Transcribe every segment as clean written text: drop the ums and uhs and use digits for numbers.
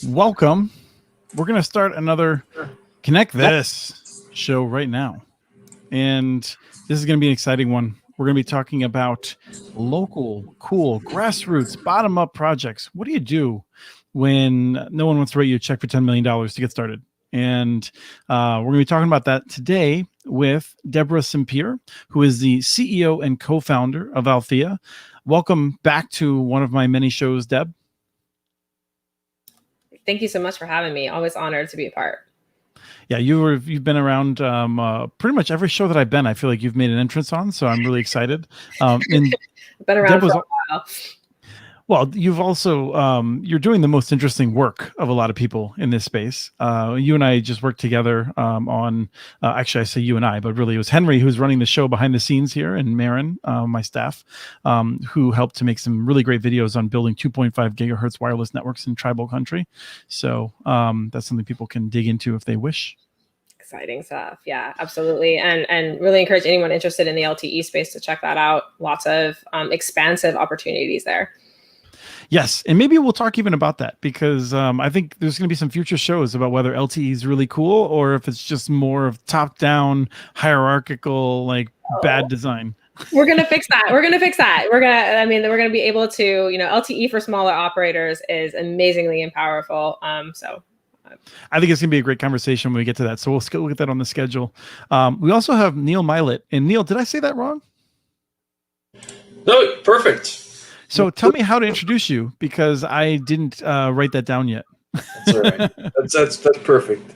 Welcome. We're going to start another Connect This show right now. And this is going to be an exciting one. We're going to be talking about local, cool, grassroots, bottom-up projects. What do you do when no one wants to write you a check for $10 million to get started? And we're going to be talking about that today with Deborah Simpier, who is the CEO and co-founder of Althea. Welcome back to one of my many shows, Deb. Thank you so much for having me. Always honored to be a part. Yeah, you've been around pretty much every show that I've been. I feel like you've made an entrance on, so I'm really excited. And been around for a while. Well, you've also you're doing the most interesting work of a lot of people in this space. You and I just worked together on actually I say you and I, but really it was Henry who's running the show behind the scenes here, and Marin, my staff, who helped to make some really great videos on building 2.5 gigahertz wireless networks in tribal country. So that's something people can dig into if they wish. Exciting stuff. Yeah, absolutely. And really encourage anyone interested in the LTE space to check that out. Lots of expansive opportunities there. Yes, and maybe we'll talk even about that, because I think there's going to be some future shows about whether LTE is really cool or if it's just more of top-down, hierarchical, like bad design. We're going to fix that. We're going to fix that. We're going to be able to, LTE for smaller operators is amazingly and powerful. I think it's going to be a great conversation when we get to that. So we'll get that on the schedule. We also have Neil Mylet. And Neil, did I say that wrong? No, perfect. So tell me how to introduce you, because I didn't write that down yet. That's all right. That's perfect.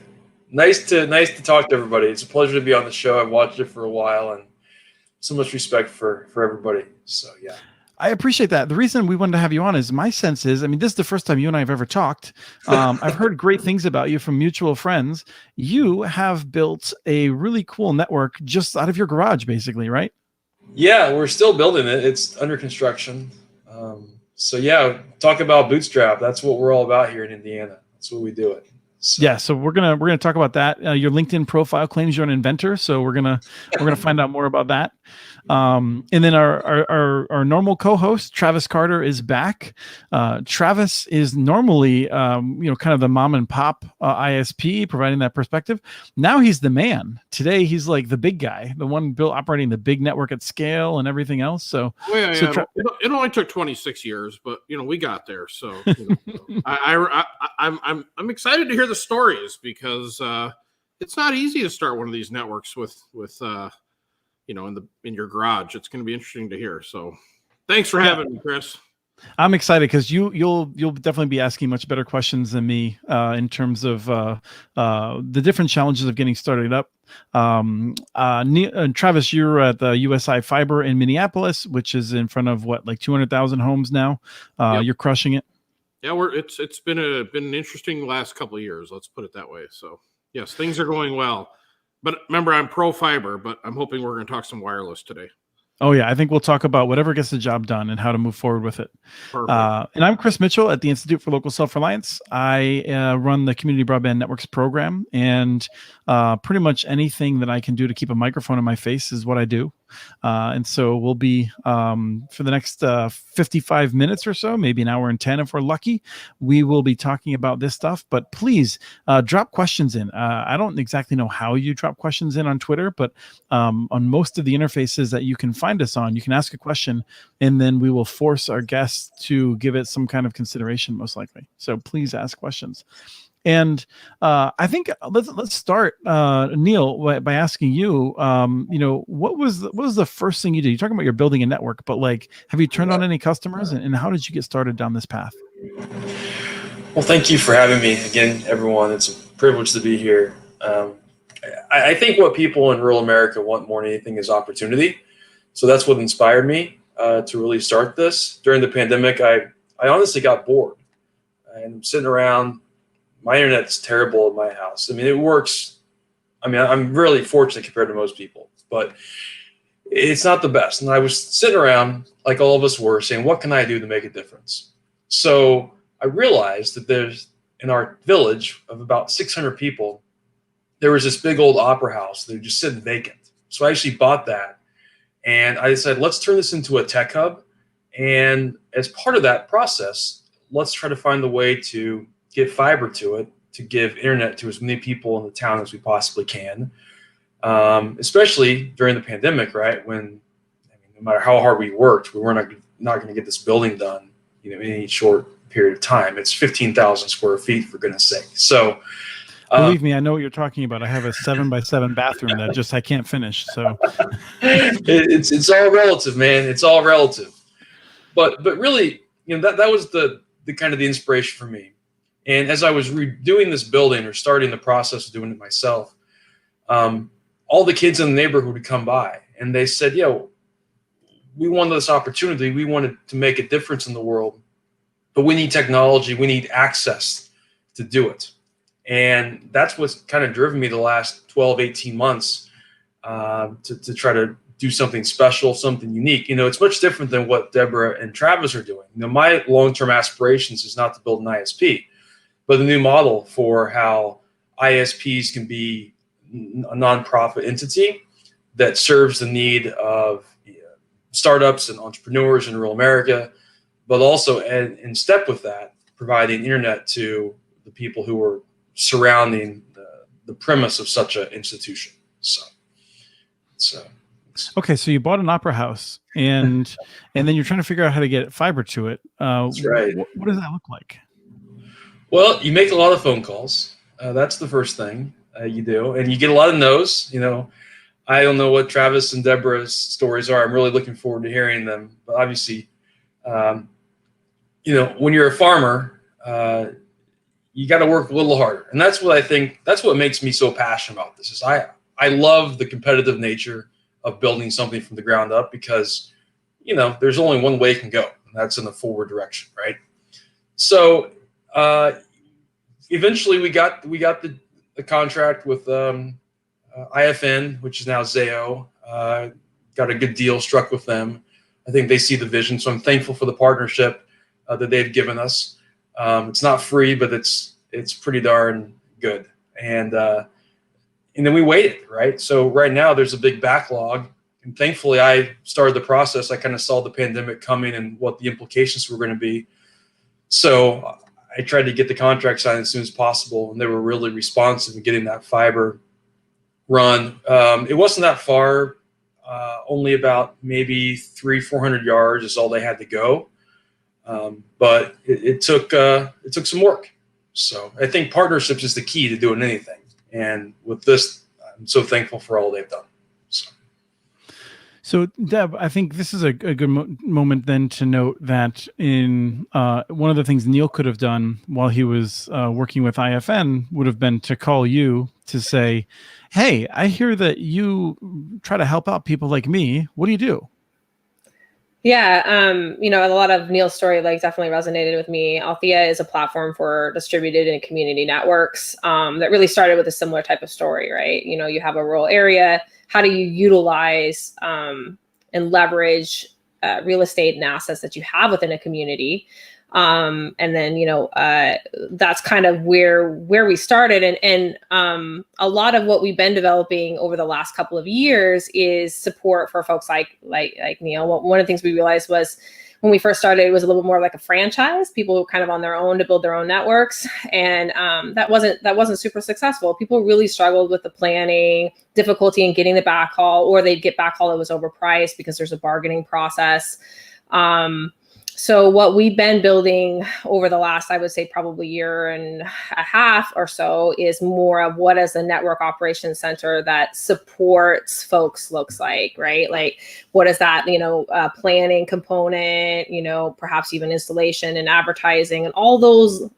Nice to talk to everybody. It's a pleasure to be on the show. I've watched it for a while, and so much respect for everybody. So yeah. I appreciate that. The reason we wanted to have you on is my sense is, this is the first time you and I have ever talked. I've heard great things about you from mutual friends. You have built a really cool network just out of your garage, basically, right? Yeah, we're still building it. It's under construction. So yeah, talk about bootstrap. That's what we're all about here in Indiana. That's what we do it. So. Yeah, so we're gonna talk about that. Your LinkedIn profile claims you're an inventor, so we're gonna find out more about that. And then our normal co-host Travis Carter is back. Travis is normally kind of the mom and pop ISP, providing that perspective. Now he's the man. Today he's like the big guy, the one operating the big network at scale and everything else. So, it only took 26 years, but we got there. So I'm excited to hear the stories, because it's not easy to start one of these networks with in your garage. It's going to be interesting to hear. So thanks for having me, Chris. I'm excited because you'll definitely be asking much better questions than me in terms of the different challenges of getting started up. Travis, you're at the USI Fiber in Minneapolis, which is in front of like 200,000 homes now. Yep. You're crushing it. Yeah, it's been an interesting last couple of years. Let's put it that way. So yes, things are going well. But remember, I'm pro fiber, but I'm hoping we're going to talk some wireless today. Oh, yeah. I think we'll talk about whatever gets the job done and how to move forward with it. And I'm Chris Mitchell at the Institute for Local Self-Reliance. I run the Community Broadband Networks program, and pretty much anything that I can do to keep a microphone in my face is what I do. And so we'll be, for the next 55 minutes or so, maybe an hour and 10 if we're lucky, we will be talking about this stuff. But please drop questions in. I don't exactly know how you drop questions in on Twitter, but on most of the interfaces that you can find us on, you can ask a question, and then we will force our guests to give it some kind of consideration, most likely. So please ask questions. And I think let's start, Neil, by asking you, what was the first thing you did? You're talking about you're building a network, but have you turned on any customers, and how did you get started down this path? Well, thank you for having me again, everyone. It's a privilege to be here. I think what people in rural America want more than anything is opportunity. So that's what inspired me to really start this. During the pandemic, I honestly got bored, and I'm sitting around. My internet's terrible at my house. It works. I'm really fortunate compared to most people, but it's not the best. And I was sitting around, like all of us were, saying, what can I do to make a difference? So I realized that there's, in our village of about 600 people, there was this big old opera house that was just sitting vacant. So I actually bought that, and I said, let's turn this into a tech hub. And as part of that process, let's try to find a way to get fiber to it, to give internet to as many people in the town as we possibly can, especially during the pandemic, right? When, I mean, no matter how hard we worked, we were not going to get this building done, in any short period of time. It's 15,000 square feet, for goodness sake. So, believe me, I know what you're talking about. I have a 7x7 bathroom that I can't finish. So it's all relative, man. It's all relative. But really, that was the kind of the inspiration for me. And as I was redoing this building, or starting the process of doing it myself, all the kids in the neighborhood would come by and they said, we wanted this opportunity. We wanted to make a difference in the world, but we need technology. We need access to do it. And that's what's kind of driven me the last 12, 18 months to try to do something special, something unique. It's much different than what Deborah and Travis are doing. My long-term aspirations is not to build an ISP, but a new model for how ISPs can be a nonprofit entity that serves the need of startups and entrepreneurs in rural America, but also in step with that, providing internet to the people who are surrounding the premise of such an institution. So okay, so you bought an opera house, and then you're trying to figure out how to get fiber to it. That's right. What does that look like? Well, you make a lot of phone calls. That's the first thing you do, and you get a lot of no's. I don't know what Travis and Deborah's stories are. I'm really looking forward to hearing them. But obviously, when you're a farmer, you got to work a little harder. And that's what I think, that's what makes me so passionate about this, is I love the competitive nature of building something from the ground up, because, there's only one way it can go, and that's in the forward direction, right? So eventually we got the contract with IFN, which is now Zayo. Got a good deal struck with them. I think they see the vision, so I'm thankful for the partnership that they've given us. It's not free, but it's pretty darn good. And then we waited, right? So right now there's a big backlog, and thankfully I started the process. I kind of saw the pandemic coming and what the implications were going to be. So I tried to get the contract signed as soon as possible, and they were really responsive in getting that fiber run. It wasn't that far, only about maybe 300-400 yards is all they had to go. But it took some work. So I think partnerships is the key to doing anything. And with this, I'm so thankful for all they've done. So Deb, I think this is a good moment then to note that in one of the things Neil could have done while he was working with IFN would have been to call you to say, hey, I hear that you try to help out people like me. What do you do? Yeah, a lot of Neil's story definitely resonated with me. Althea is a platform for distributed and community networks that really started with a similar type of story, right? You have a rural area. How do you utilize and leverage real estate and assets that you have within a community? And then, that's kind of where we started. And a lot of what we've been developing over the last couple of years is support for folks like Neil. One of the things we realized was when we first started, it was a little bit more like a franchise. People were kind of on their own to build their own networks. And that wasn't super successful. People really struggled with the planning, difficulty in getting the backhaul, or they'd get backhaul that was overpriced because there's a bargaining process. So what we've been building over the last, I would say probably year and a half or so, is more of what does the network operations center that supports folks looks like, right? Like what is that, planning component, perhaps even installation and advertising and all those,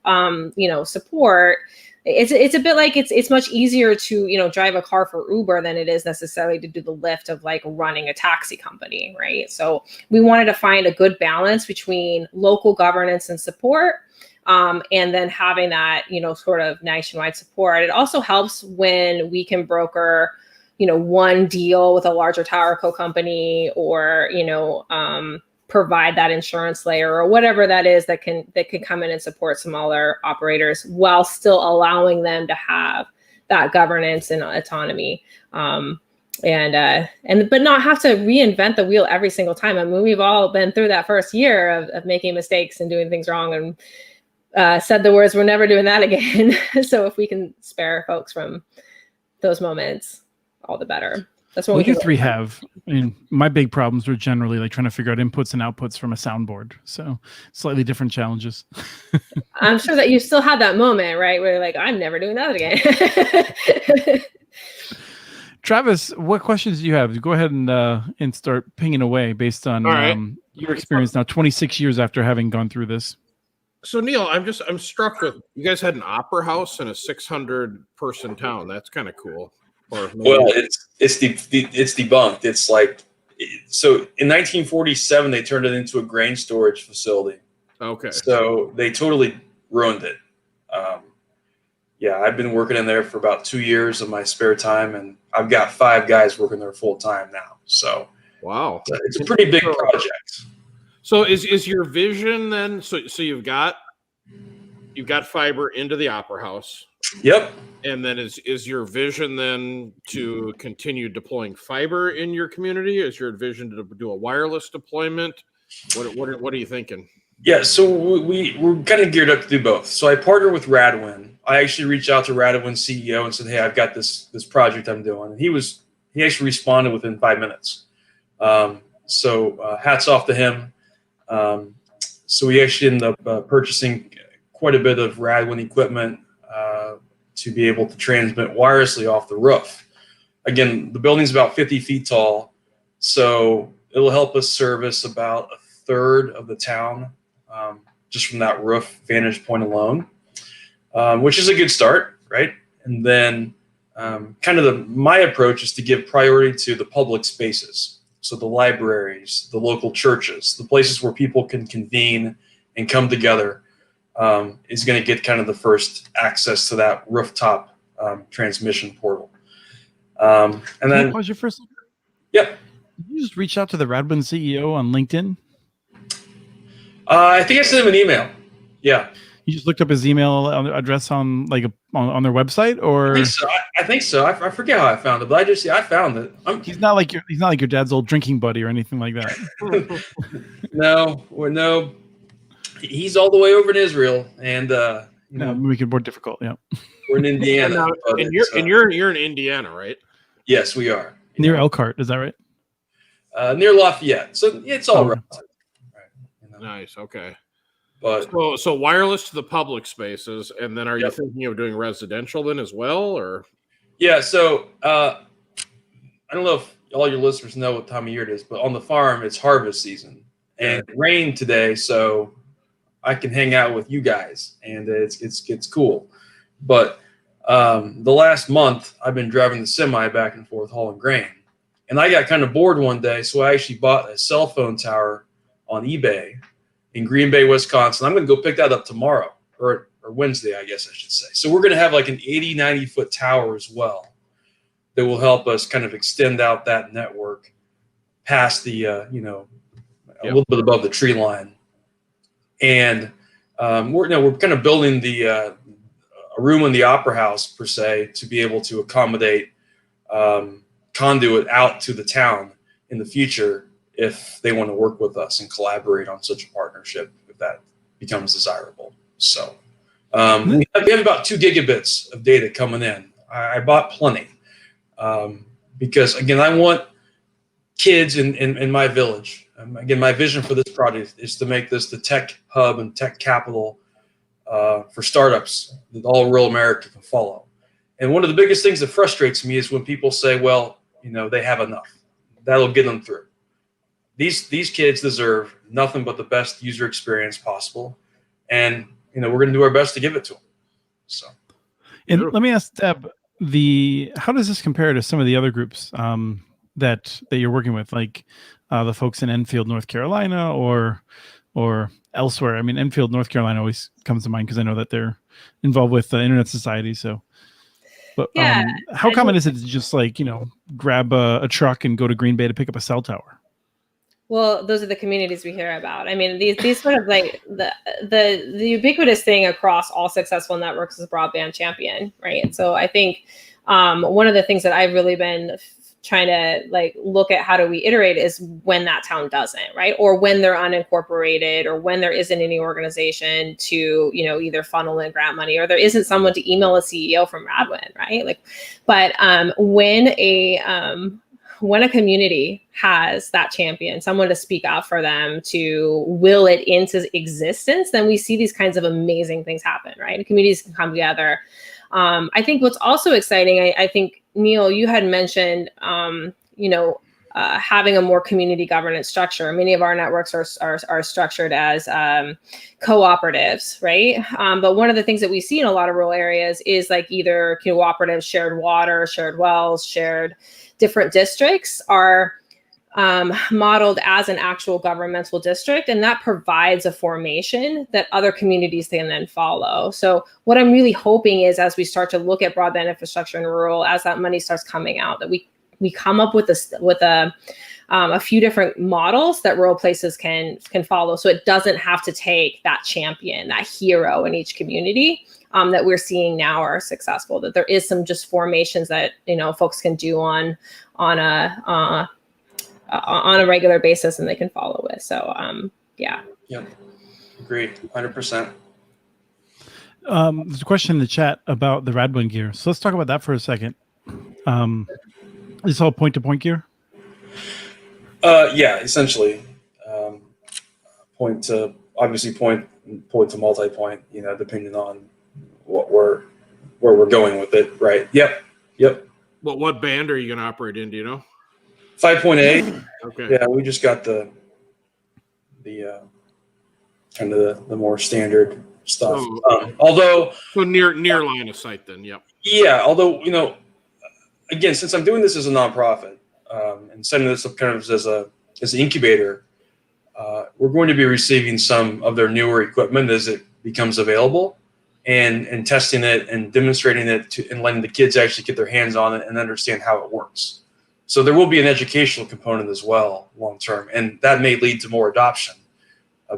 support. It's a bit like it's much easier to, drive a car for Uber than it is necessarily to do the lift of running a taxi company, right? So we wanted to find a good balance between local governance and support, and then having that, sort of nationwide support. It also helps when we can broker, one deal with a larger tower co company, or, provide that insurance layer or whatever that is that can come in and support smaller operators while still allowing them to have that governance and autonomy. but not have to reinvent the wheel every single time. I mean, we've all been through that first year of making mistakes and doing things wrong, and said the words, "We're never doing that again." So if we can spare folks from those moments, all the better. That's what you three have. I mean, my big problems were generally like trying to figure out inputs and outputs from a soundboard. So slightly different challenges. I'm sure that you still had that moment, right? Where you're like, I'm never doing that again. Travis, what questions do you have? Go ahead and start pinging away based on your experience now, 26 years after having gone through this. So Neil, I'm struck with, you guys had an opera house in a 600-person town. That's kind of cool. Well, it's debunked. It's like, so in 1947 they turned it into a grain storage facility. Okay. So they totally ruined it. Yeah, I've been working in there for about 2 years of my spare time, and I've got 5 guys working there full time now. So wow, it's a pretty big project. So is your vision then? So you've got fiber into the opera house. Yep. And then is your vision then to continue deploying fiber in your community? Is your vision to do a wireless deployment? What are you thinking? Yeah, so we're kind of geared up to do both. So I partner with Radwin. I actually reached out to Radwin's CEO and said, "Hey, I've got this project I'm doing." And he actually responded within 5 minutes. So hats off to him. So we actually ended up purchasing quite a bit of Radwin equipment to be able to transmit wirelessly off the roof. Again, the building's about 50 feet tall, so it'll help us service about a third of the town just from that roof vantage point alone, which is a good start, right? And then kind of my approach is to give priority to the public spaces. So the libraries, the local churches, the places where people can convene and come together is going to get kind of the first access to that rooftop transmission portal. And then, what was your first? Yeah. Did you just reach out to the Radwin CEO on LinkedIn? I think I sent him an email. Yeah. You just looked up his email address on on their website, or I think so. I forget how I found it, but I found it. He's not like your dad's old drinking buddy or anything like that. No. He's all the way over in Israel, and make it more difficult. Yeah, we're in Indiana, and you're in Indiana, right? Yes, we are near Elkhart. Is that right? Near Lafayette. So it's all right. Nice. Okay. But so wireless to the public spaces, and then are you thinking of doing residential then as well, or? Yeah. So I don't know if all your listeners know what time of year it is, but on the farm it's harvest season, and it rained today, so I can hang out with you guys, and it's cool. But the last month I've been driving the semi back and forth hauling grain, and I got kind of bored one day, so I actually bought a cell phone tower on eBay in Green Bay, Wisconsin. I'm going to go pick that up tomorrow or Wednesday, I guess I should say. So we're going to have like an 80, 90 foot tower as well that will help us kind of extend out that network past the, a little bit above the tree line. And we're kind of building a room in the opera house per se to be able to accommodate conduit out to the town in the future if they want to work with us and collaborate on such a partnership, if that becomes desirable. So we have about 2 gigabits of data coming in. I bought plenty because, again, I want kids in my village. Again, my vision for this project is to make this the tech hub and tech capital for startups that all rural America can follow. And one of the biggest things that frustrates me is when people say, well, they have enough. That'll get them through. These kids deserve nothing but the best user experience possible, and we're going to do our best to give it to them. So, and let me ask Deb, how does this compare to some of the other groups that you're working with, like the folks in Enfield, North Carolina, or elsewhere? I mean, Enfield, North Carolina always comes to mind because I know that they're involved with the Internet Society. So, but how common is it to just grab a truck and go to Green Bay to pick up a cell tower? Well, those are the communities we hear about. I mean, these sort of like the ubiquitous thing across all successful networks is broadband champion, right? And so I think one of the things that I've really been trying to like look at how do we iterate is when that town doesn't, right? Or when they're unincorporated, or when there isn't any organization to, you know, either funnel in grant money, or there isn't someone to email a CEO from Radwin, right? Like, but when a community has that champion, someone to speak out for them, to will it into existence, then we see these kinds of amazing things happen, right? And communities can come together. I think what's also exciting, I think, Neil, you had mentioned, having a more community governance structure. Many of our networks are structured as cooperatives, right? But one of the things that we see in a lot of rural areas is like either cooperatives, shared water, shared wells, shared different districts are modeled as an actual governmental district, and that provides a formation that other communities can then follow. So what I'm really hoping is, as we start to look at broadband infrastructure in rural, as that money starts coming out, that we come up with a few different models that rural places can follow, so it doesn't have to take that champion, that hero in each community that we're seeing now are successful. That there is some just formations that, you know, folks can do on a regular basis, and they can follow with. So, yeah. Yep. Agreed. 100%. There's a question in the chat about the Radwin gear. So let's talk about that for a second. It's all point-to-point gear? Yeah, essentially. Point to multi-point, you know, depending on where we're going with it. Right. Yep. What band are you going to operate in? Do you know? 5.8. Okay. Yeah, we just got the kind of the more standard stuff. Although near line of sight, then. Yep. Yeah. Although, you know, again, since I'm doing this as a nonprofit and setting this up kind of as an incubator, we're going to be receiving some of their newer equipment as it becomes available, and testing it and demonstrating it and letting the kids actually get their hands on it and understand how it works. So there will be an educational component as well long term, and that may lead to more adoption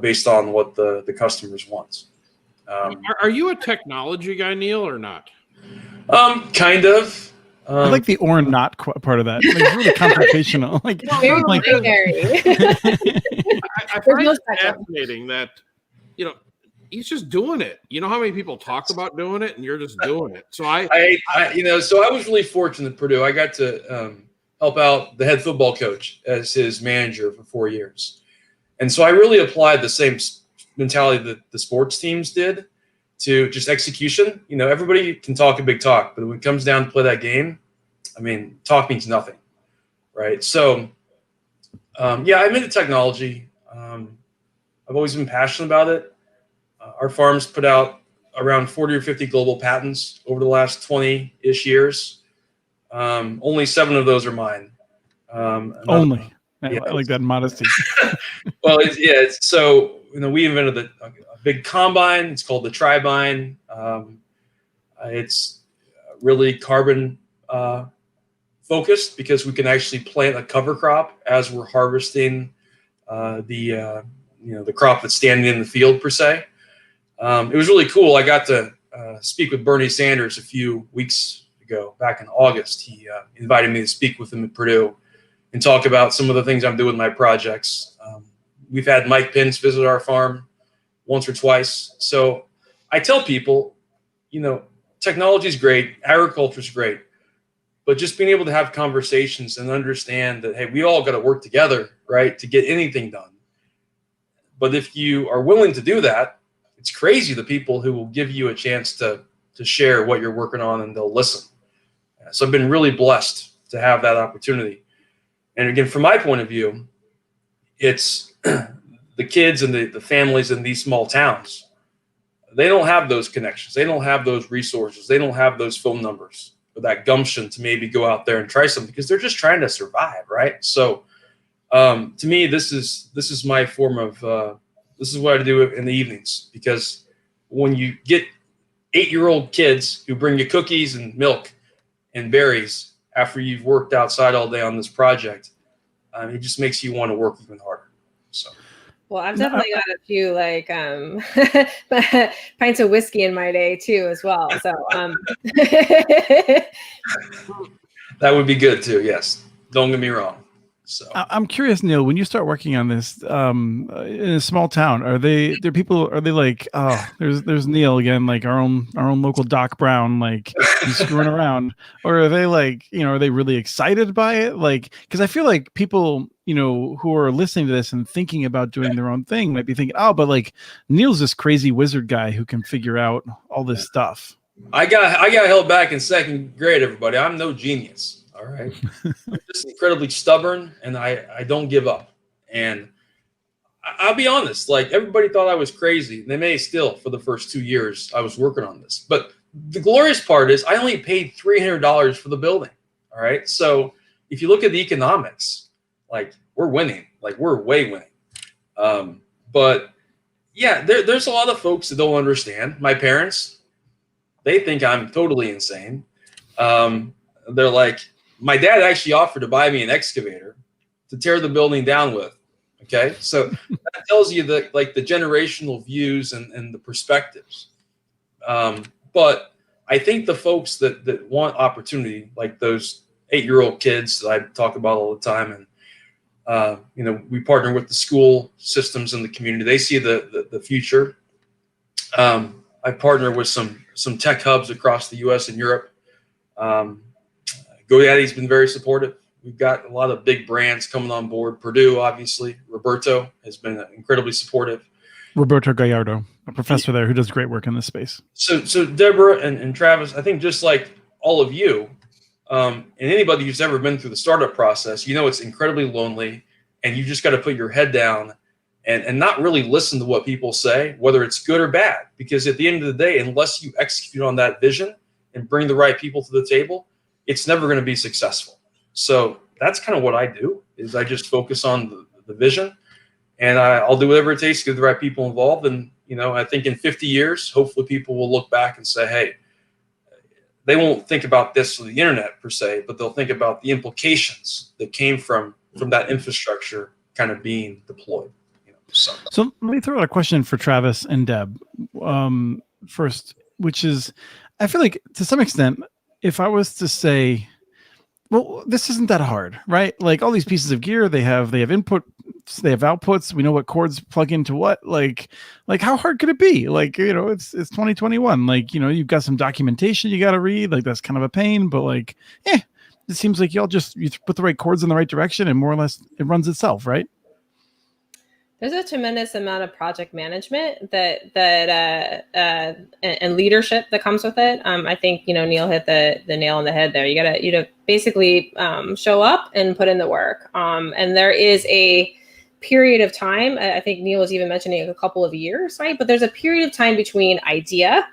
based on what the customers want. Are you a technology guy, Neil, or not? Kind of. I like the or not part of that. Like, it's really confrontational. I find it fascinating that, you know, he's just doing it. You know how many people talk about doing it, and you're just doing it. So I was really fortunate at Purdue. I got to help out the head football coach as his manager for 4 years. And so I really applied the same mentality that the sports teams did to just execution. You know, everybody can talk a big talk, but when it comes down to play that game, I mean, talk means nothing, right? So, I'm into technology. I've always been passionate about it. Our farm's put out around 40 or 50 global patents over the last 20-ish years. Only 7 of those are mine. Only. I like that modesty. Well, so, you know, we invented a big combine. It's called the Tribine. It's really carbon focused because we can actually plant a cover crop as we're harvesting the crop that's standing in the field per se. It was really cool. I got to speak with Bernie Sanders a few weeks ago, back in August. He invited me to speak with him at Purdue and talk about some of the things I'm doing with my projects. We've had Mike Pence visit our farm once or twice. So I tell people, you know, technology is great, agriculture is great, but just being able to have conversations and understand that, hey, we all got to work together, right, to get anything done. But if you are willing to do that, it's crazy the people who will give you a chance to share what you're working on, and they'll listen. So I've been really blessed to have that opportunity. And again, from my point of view, it's the kids and the families in these small towns. They don't have those connections. They don't have those resources. They don't have those phone numbers or that gumption to maybe go out there and try something because they're just trying to survive, right? So to me, this is my form of this is what I do in the evenings, because when you get 8-year-old kids who bring you cookies and milk and berries after you've worked outside all day on this project, it just makes you want to work even harder. So. Well, I've definitely got a few pints of whiskey in my day too, as well. So that would be good too. Yes. Don't get me wrong. So I'm curious, Neil, when you start working on this in a small town, are they like, oh, there's Neil again, like our own local Doc Brown, like he's screwing around, or are they like, are they really excited by it? Like, because I feel like people, who are listening to this and thinking about doing their own thing might be thinking, oh, but like Neil's this crazy wizard guy who can figure out all this stuff. I got held back in second grade, everybody. I'm no genius. All right. I'm just incredibly stubborn, and I don't give up. And I'll be honest, like everybody thought I was crazy. They may still for the first 2 years I was working on this. But the glorious part is I only paid $300 for the building. All right. So if you look at the economics, like we're winning, like we're way winning. But yeah, there's a lot of folks that don't understand. My parents, they think I'm totally insane. They're like, my dad actually offered to buy me an excavator to tear the building down with. Okay. So that tells you that like the generational views and the perspectives. But I think the folks that want opportunity, like those 8-year-old kids that I talk about all the time, and we partner with the school systems in the community. They see the future. I partner with some tech hubs across the U.S. and Europe. GoDaddy's been very supportive. We've got a lot of big brands coming on board. Purdue, obviously. Roberto has been incredibly supportive. Roberto Gallardo, a professor there who does great work in this space. So Deborah and Travis, I think just like all of you, and anybody who's ever been through the startup process, it's incredibly lonely, and you just got to put your head down and not really listen to what people say, whether it's good or bad. Because at the end of the day, unless you execute on that vision and bring the right people to the table, it's never going to be successful. So that's kind of what I do, is I just focus on the vision, and I'll do whatever it takes to get the right people involved. And, I think in 50 years, hopefully people will look back and say, hey, they won't think about this on the internet per se, but they'll think about the implications that came from that infrastructure kind of being deployed. So let me throw out a question for Travis and Deb first, which is, I feel like to some extent, if I was to say, well, this isn't that hard, right? Like all these pieces of gear, they have inputs, they have outputs. We know what cords plug into what. Like how hard could it be? Like, it's 2021. Like, you've got some documentation you got to read. Like that's kind of a pain, but like, it seems like you put the right cords in the right direction, and more or less it runs itself, right? There's a tremendous amount of project management and leadership that comes with it. I think Neil hit the nail on the head there. You gotta basically show up and put in the work. And there is a period of time. I think Neil was even mentioning a couple of years, right? But there's a period of time between idea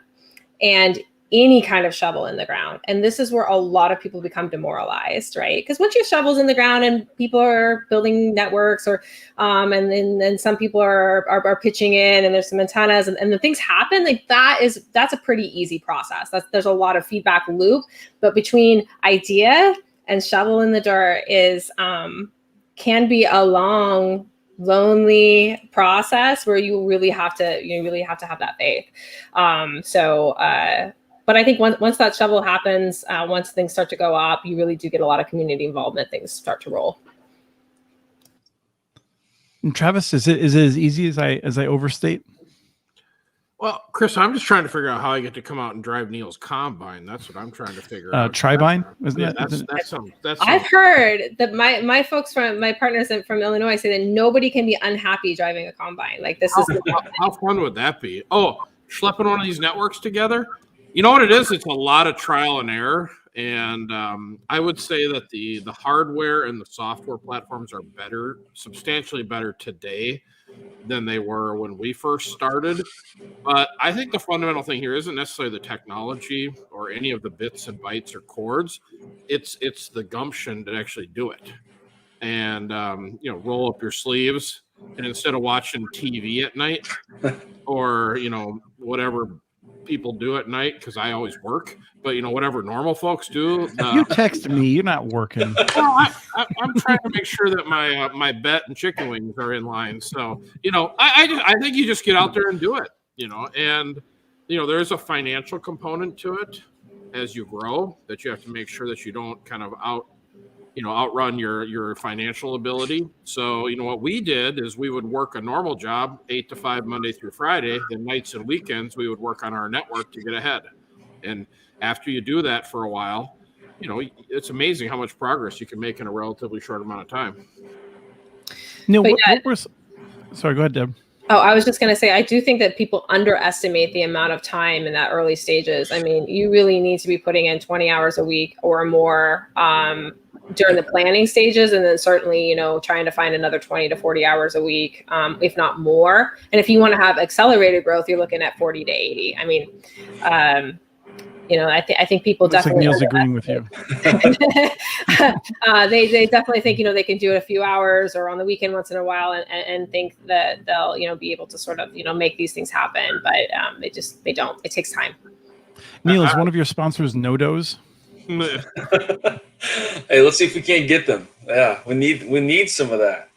and any kind of shovel in the ground. And this is where a lot of people become demoralized, right? Because once you have shovels in the ground and people are building networks or, and then some people are pitching in and there's some antennas and the things happen, like that's a pretty easy process. There's a lot of feedback loop, but between idea and shovel in the dirt can be a long, lonely process where you really have to have that faith. But I think once that shovel happens, once things start to go up, you really do get a lot of community involvement. Things start to roll. And Travis, is it as easy as I overstate? Well, Chris, I'm just trying to figure out how I get to come out and drive Neil's combine. That's what I'm trying to figure out. Tribine, that's I've heard that my folks my partners from Illinois say that nobody can be unhappy driving a combine. Like this is how fun would that be? Oh, schlepping one of these networks together. You know what it is? It's a lot of trial and error. And I would say that the hardware and the software platforms are substantially better today than they were when we first started. But I think the fundamental thing here isn't necessarily the technology or any of the bits and bytes or cords. It's the gumption to actually do it. And, roll up your sleeves. And instead of watching TV at night or, whatever people do at night, because I always work, but whatever normal folks do. You text me, you're not working. Well, I'm trying to make sure that my bet and chicken wings are in line. So I think you just get out there and do it. And there's a financial component to it as you grow that you have to make sure that you don't kind of outrun your financial ability. So, what we did is we would work a normal job 8 to 5 Monday through Friday. Then nights and weekends, we would work on our network to get ahead. And after you do that for a while, it's amazing how much progress you can make in a relatively short amount of time. Neil, sorry, go ahead, Deb. Oh, I was just going to say, I do think that people underestimate the amount of time in that early stages. I mean, you really need to be putting in 20 hours a week or more during the planning stages. And then certainly, trying to find another 20 to 40 hours a week, if not more. And if you want to have accelerated growth, you're looking at 40 to 80. I mean, I think people definitely. Neil's agreeing with you. They definitely think they can do it a few hours or on the weekend once in a while, and think that they'll be able to sort of make these things happen, but they don't. It takes time. Neil, is one of your sponsors Nodos? Hey, let's see if we can't get them. Yeah, we need some of that.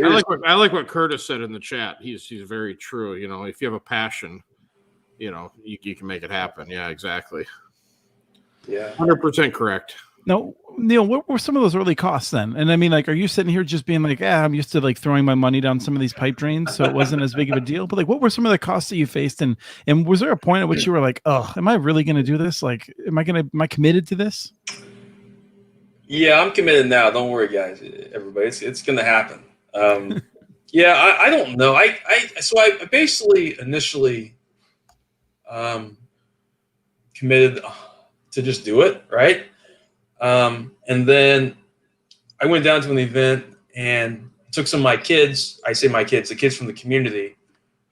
I like what Curtis said in the chat. He's very true. If you have a passion, you can make it happen. Yeah, exactly. Yeah. 100% correct. No, Neil, what were some of those early costs then? And I mean, are you sitting here just being like, I'm used to throwing my money down some of these pipe drains, so it wasn't as big of a deal. But what were some of the costs that you faced? And was there a point at which you were like, oh, am I really going to do this? Am I committed to this? Yeah, I'm committed now. Don't worry, guys. Everybody, it's going to happen. Yeah, I don't know. I basically initially committed to just do it, right? And then I went down to an event and took some of my kids. I say my kids, the kids from the community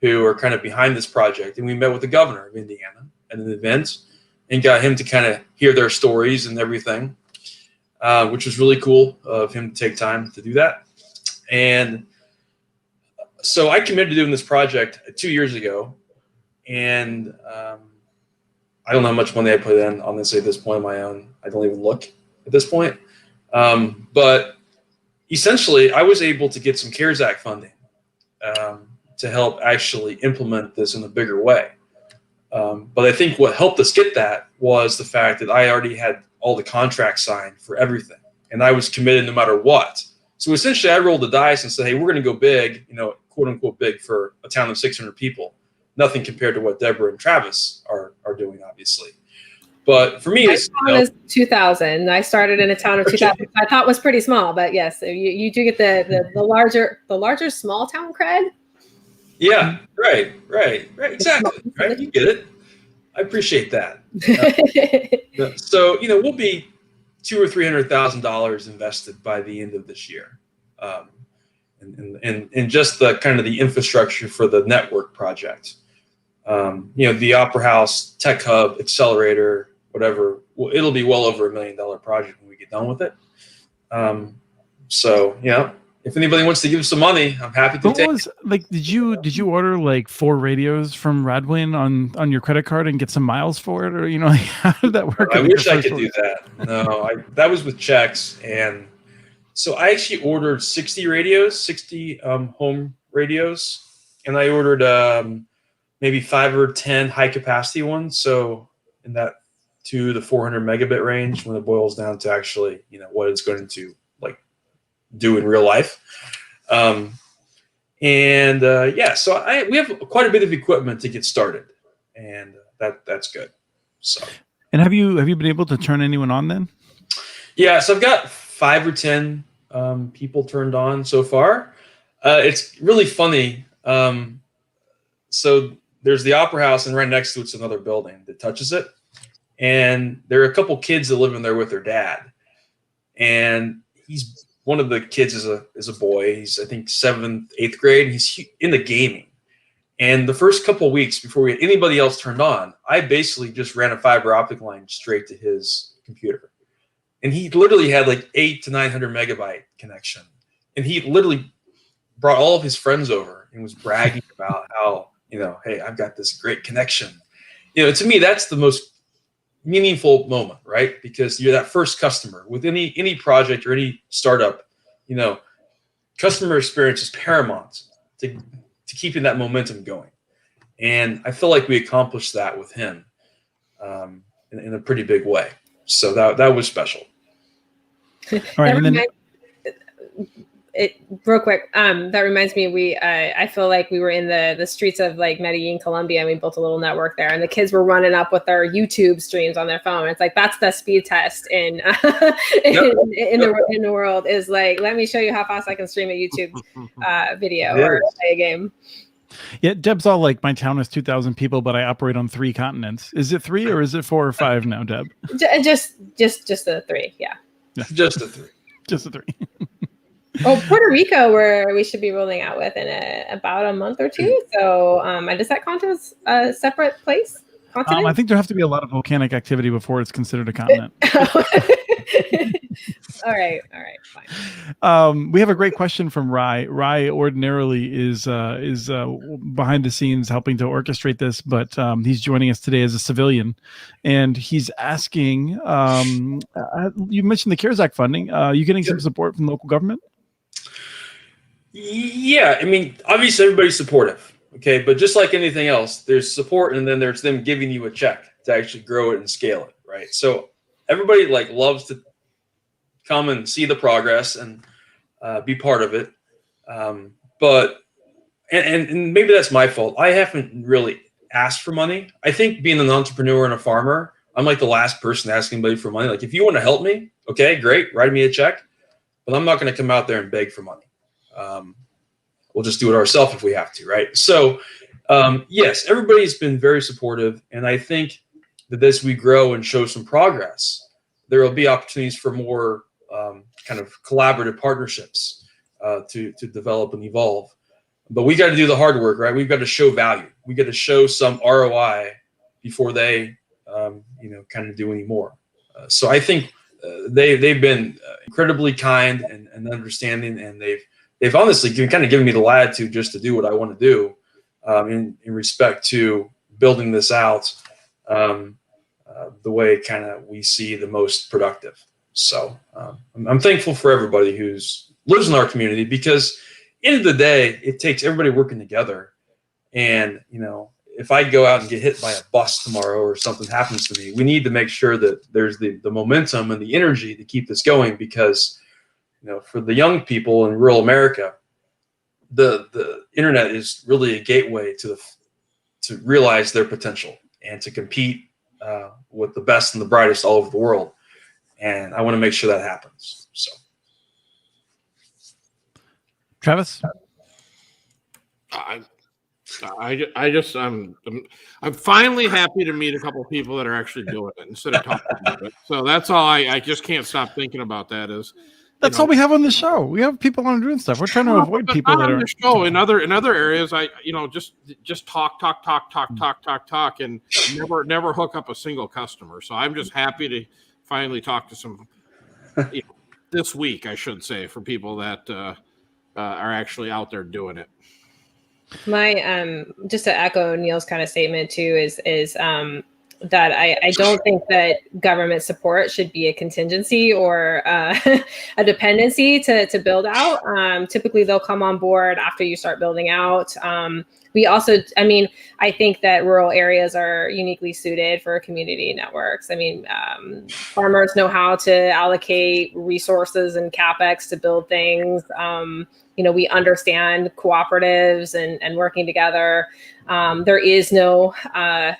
who are kind of behind this project. And we met with the governor of Indiana at an event and got him to kind of hear their stories and everything, which was really cool of him to take time to do that. And so I committed to doing this project 2 years ago. And I don't know how much money I put in, honestly, at this point on my own. I don't even look at this point. But essentially, I was able to get some CARES Act funding to help actually implement this in a bigger way. But I think what helped us get that was the fact that I already had all the contracts signed for everything. And I was committed no matter what. So essentially, I rolled the dice and said, hey, we're going to go big, quote unquote big for a town of 600 people. Nothing compared to what Deborah and Travis are doing, obviously. But for me, my town is 2,000. I started in a town of 2,000. I thought was pretty small, but yes, you do get the larger small town cred. Yeah, right, exactly, right. You get it. I appreciate that. So we'll be $200,000 or $300,000 invested by the end of this year. And just the kind of the infrastructure for the network project, the Opera House, Tech Hub, Accelerator, whatever. Well, it'll be well over $1 million project when we get done with it. So if anybody wants to give some money, I'm happy to take it. Did you order 4 radios from Radwin on your credit card and get some miles for it, or how did that work? I wish I could do that. No, that was with checks. And so I actually ordered 60 radios, 60 home radios, and I ordered maybe 5 or 10 high capacity ones. So in that 200 to 400 megabit range, when it boils down to actually, what it's going to do in real life. So we have quite a bit of equipment to get started, and that's good. So. And have you been able to turn anyone on then? Yeah, so I've got 5 or 10 people turned on so far. It's really funny. So there's the Opera House, and right next to it's another building that touches it. And there are a couple kids that live in there with their dad. And one of the kids is a boy. He's, I think, 7th, 8th grade. And he's into gaming. And the first couple of weeks before we had anybody else turned on, I basically just ran a fiber optic line straight to his computer. And he literally had 800 to 900 megabyte connection. And he literally brought all of his friends over and was bragging about how, hey, I've got this great connection. To me, that's the most meaningful moment, right? Because you're that first customer with any project or any startup. Customer experience is paramount to keeping that momentum going. And I feel like we accomplished that with him in a pretty big way. So that was special. All right, and then real quick. That reminds me, I feel like we were in the streets of like Medellin, Colombia, and we built a little network there, and the kids were running up with their YouTube streams on their phone. It's like that's the speed test in the world, is like, let me show you how fast I can stream a YouTube video or play a game. Yeah, Deb's all like, my town has 2,000 people, but I operate on 3 continents. Is it 3 or is it 4 or 5 now, Deb? Just the 3, yeah. Just the 3. Just the 3. Oh, Puerto Rico, where we should be rolling out with in about a month or 2. So, does that count as a separate place? Continent? I think there have to be a lot of volcanic activity before it's considered a continent. All right, fine. We have a great question from Rye. Rye ordinarily is behind the scenes helping to orchestrate this, but he's joining us today as a civilian, and he's asking. You mentioned the CARES Act funding. Are you getting some support from local government? Yeah, I mean, obviously everybody's supportive. Okay, but just like anything else, there's support, and then there's them giving you a check to actually grow it and scale it, right? So everybody like loves to come and see the progress and be part of it. But maybe that's my fault. I haven't really asked for money. I think being an entrepreneur and a farmer, I'm like the last person to ask anybody for money. Like, if you want to help me, okay, great, write me a check. But I'm not going to come out there and beg for money. We'll just do it ourselves if we have to, right? So, yes, everybody's been very supportive. And I think that as we grow and show some progress, there will be opportunities for more kind of collaborative partnerships to develop and evolve. But we got to do the hard work, right? We've got to show value. We got to show some ROI before they, kind of do any more. So I think they've been incredibly kind and understanding, and they've honestly kind of given me the latitude just to do what I want to do in respect to building this out the way kind of we see the most productive. So I'm thankful for everybody who's lives in our community, because end of the day, it takes everybody working together. And, if I go out and get hit by a bus tomorrow or something happens to me, we need to make sure that there's the momentum and the energy to keep this going, because, for the young people in rural America, the internet is really a gateway to realize their potential and to compete with the best and the brightest all over the world. And I want to make sure that happens. So, Travis? I'm finally happy to meet a couple of people that are actually doing it instead of talking about it. So that's all. I just can't stop thinking about that. That's all we have on the show. We have people on doing stuff. We're trying to avoid people that are on the show. In other areas, just talk, and never hook up a single customer. So I'm just happy to finally talk to some this week, I should say, for people that are actually out there doing it. My just to echo Neil's kind of statement too is that I don't think that government support should be a contingency or a dependency to build out. Typically, they'll come on board after you start building out. We also, I think that rural areas are uniquely suited for community networks. Farmers know how to allocate resources and CapEx to build things. We understand cooperatives and working together. There is no,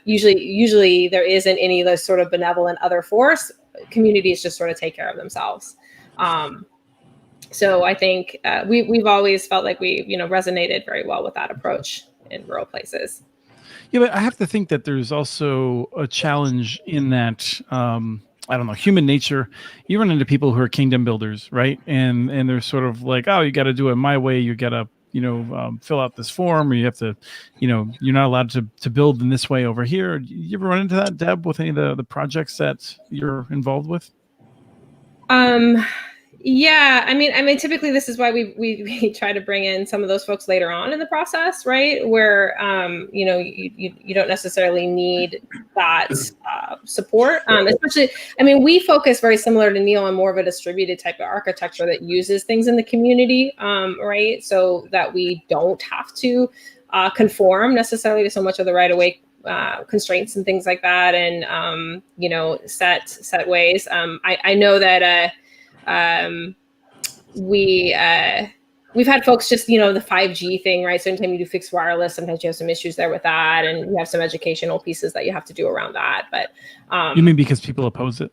usually there isn't any of those sort of benevolent other force. Communities just sort of take care of themselves. So I think we've always felt like we, resonated very well with that approach in rural places. Yeah, but I have to think that there's also a challenge in that, I don't know, human nature. You run into people who are kingdom builders, right? And they're sort of like, oh, you got to do it my way. You got to, fill out this form, or you have to, you're not allowed to build in this way over here. You ever run into that, Deb, with any of the projects that you're involved with? Yeah, typically this is why we try to bring in some of those folks later on in the process, right? Where you don't necessarily need that support. Especially, we focus very similar to Neil on more of a distributed type of architecture that uses things in the community, right? So that we don't have to conform necessarily to so much of the right-of-way constraints and things like that, and set ways. I know that. We've had folks just, the 5G thing, right? So anytime you do fixed wireless, sometimes you have some issues there with that, and you have some educational pieces that you have to do around that. But you mean because people oppose it?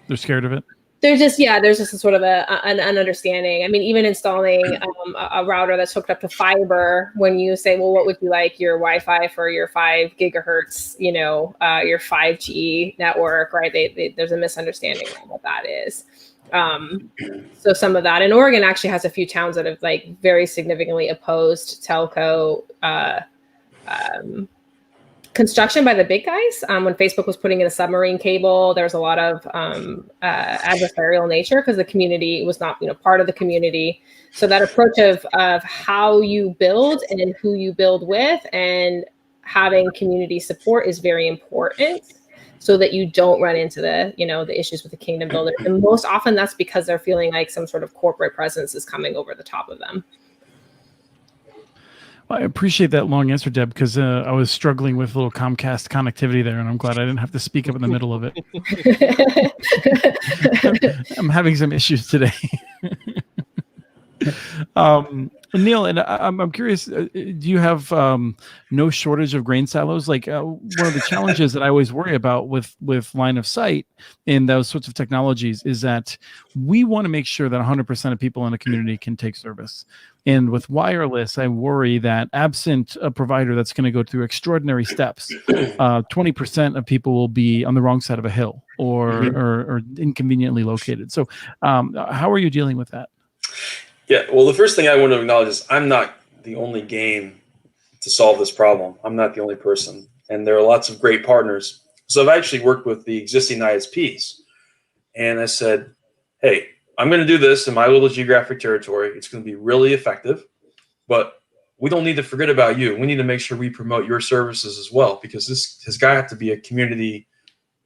They're scared of it? There's just a sort of an understanding. I mean, even installing a router that's hooked up to fiber, when you say, well, what would you like your Wi-Fi for your 5 gigahertz, your 5G network, right? There's a misunderstanding on what that is. So some of that, and Oregon actually has a few towns that have very significantly opposed telco construction by the big guys. When Facebook was putting in a submarine cable, there was a lot of adversarial nature because the community was not part of the community. So that approach of how you build and who you build with and having community support is very important, so that you don't run into the issues with the kingdom builder. And most often that's because they're feeling like some sort of corporate presence is coming over the top of them. Well, I appreciate that long answer, Deb, because I was struggling with a little Comcast connectivity there, and I'm glad I didn't have to speak up in the middle of it. I'm having some issues today. Neil, and I'm curious, do you have no shortage of grain silos? One of the challenges that I always worry about with line of sight in those sorts of technologies is that we want to make sure that 100% of people in a community can take service. And with wireless, I worry that absent a provider that's going to go through extraordinary steps, 20% of people will be on the wrong side of a hill or inconveniently located. So how are you dealing with that? Yeah, well, the first thing I want to acknowledge is I'm not the only game to solve this problem. I'm not the only person. And there are lots of great partners. So I've actually worked with the existing ISPs. And I said, hey, I'm going to do this in my little geographic territory. It's going to be really effective. But we don't need to forget about you. We need to make sure we promote your services as well, because this has got to be a community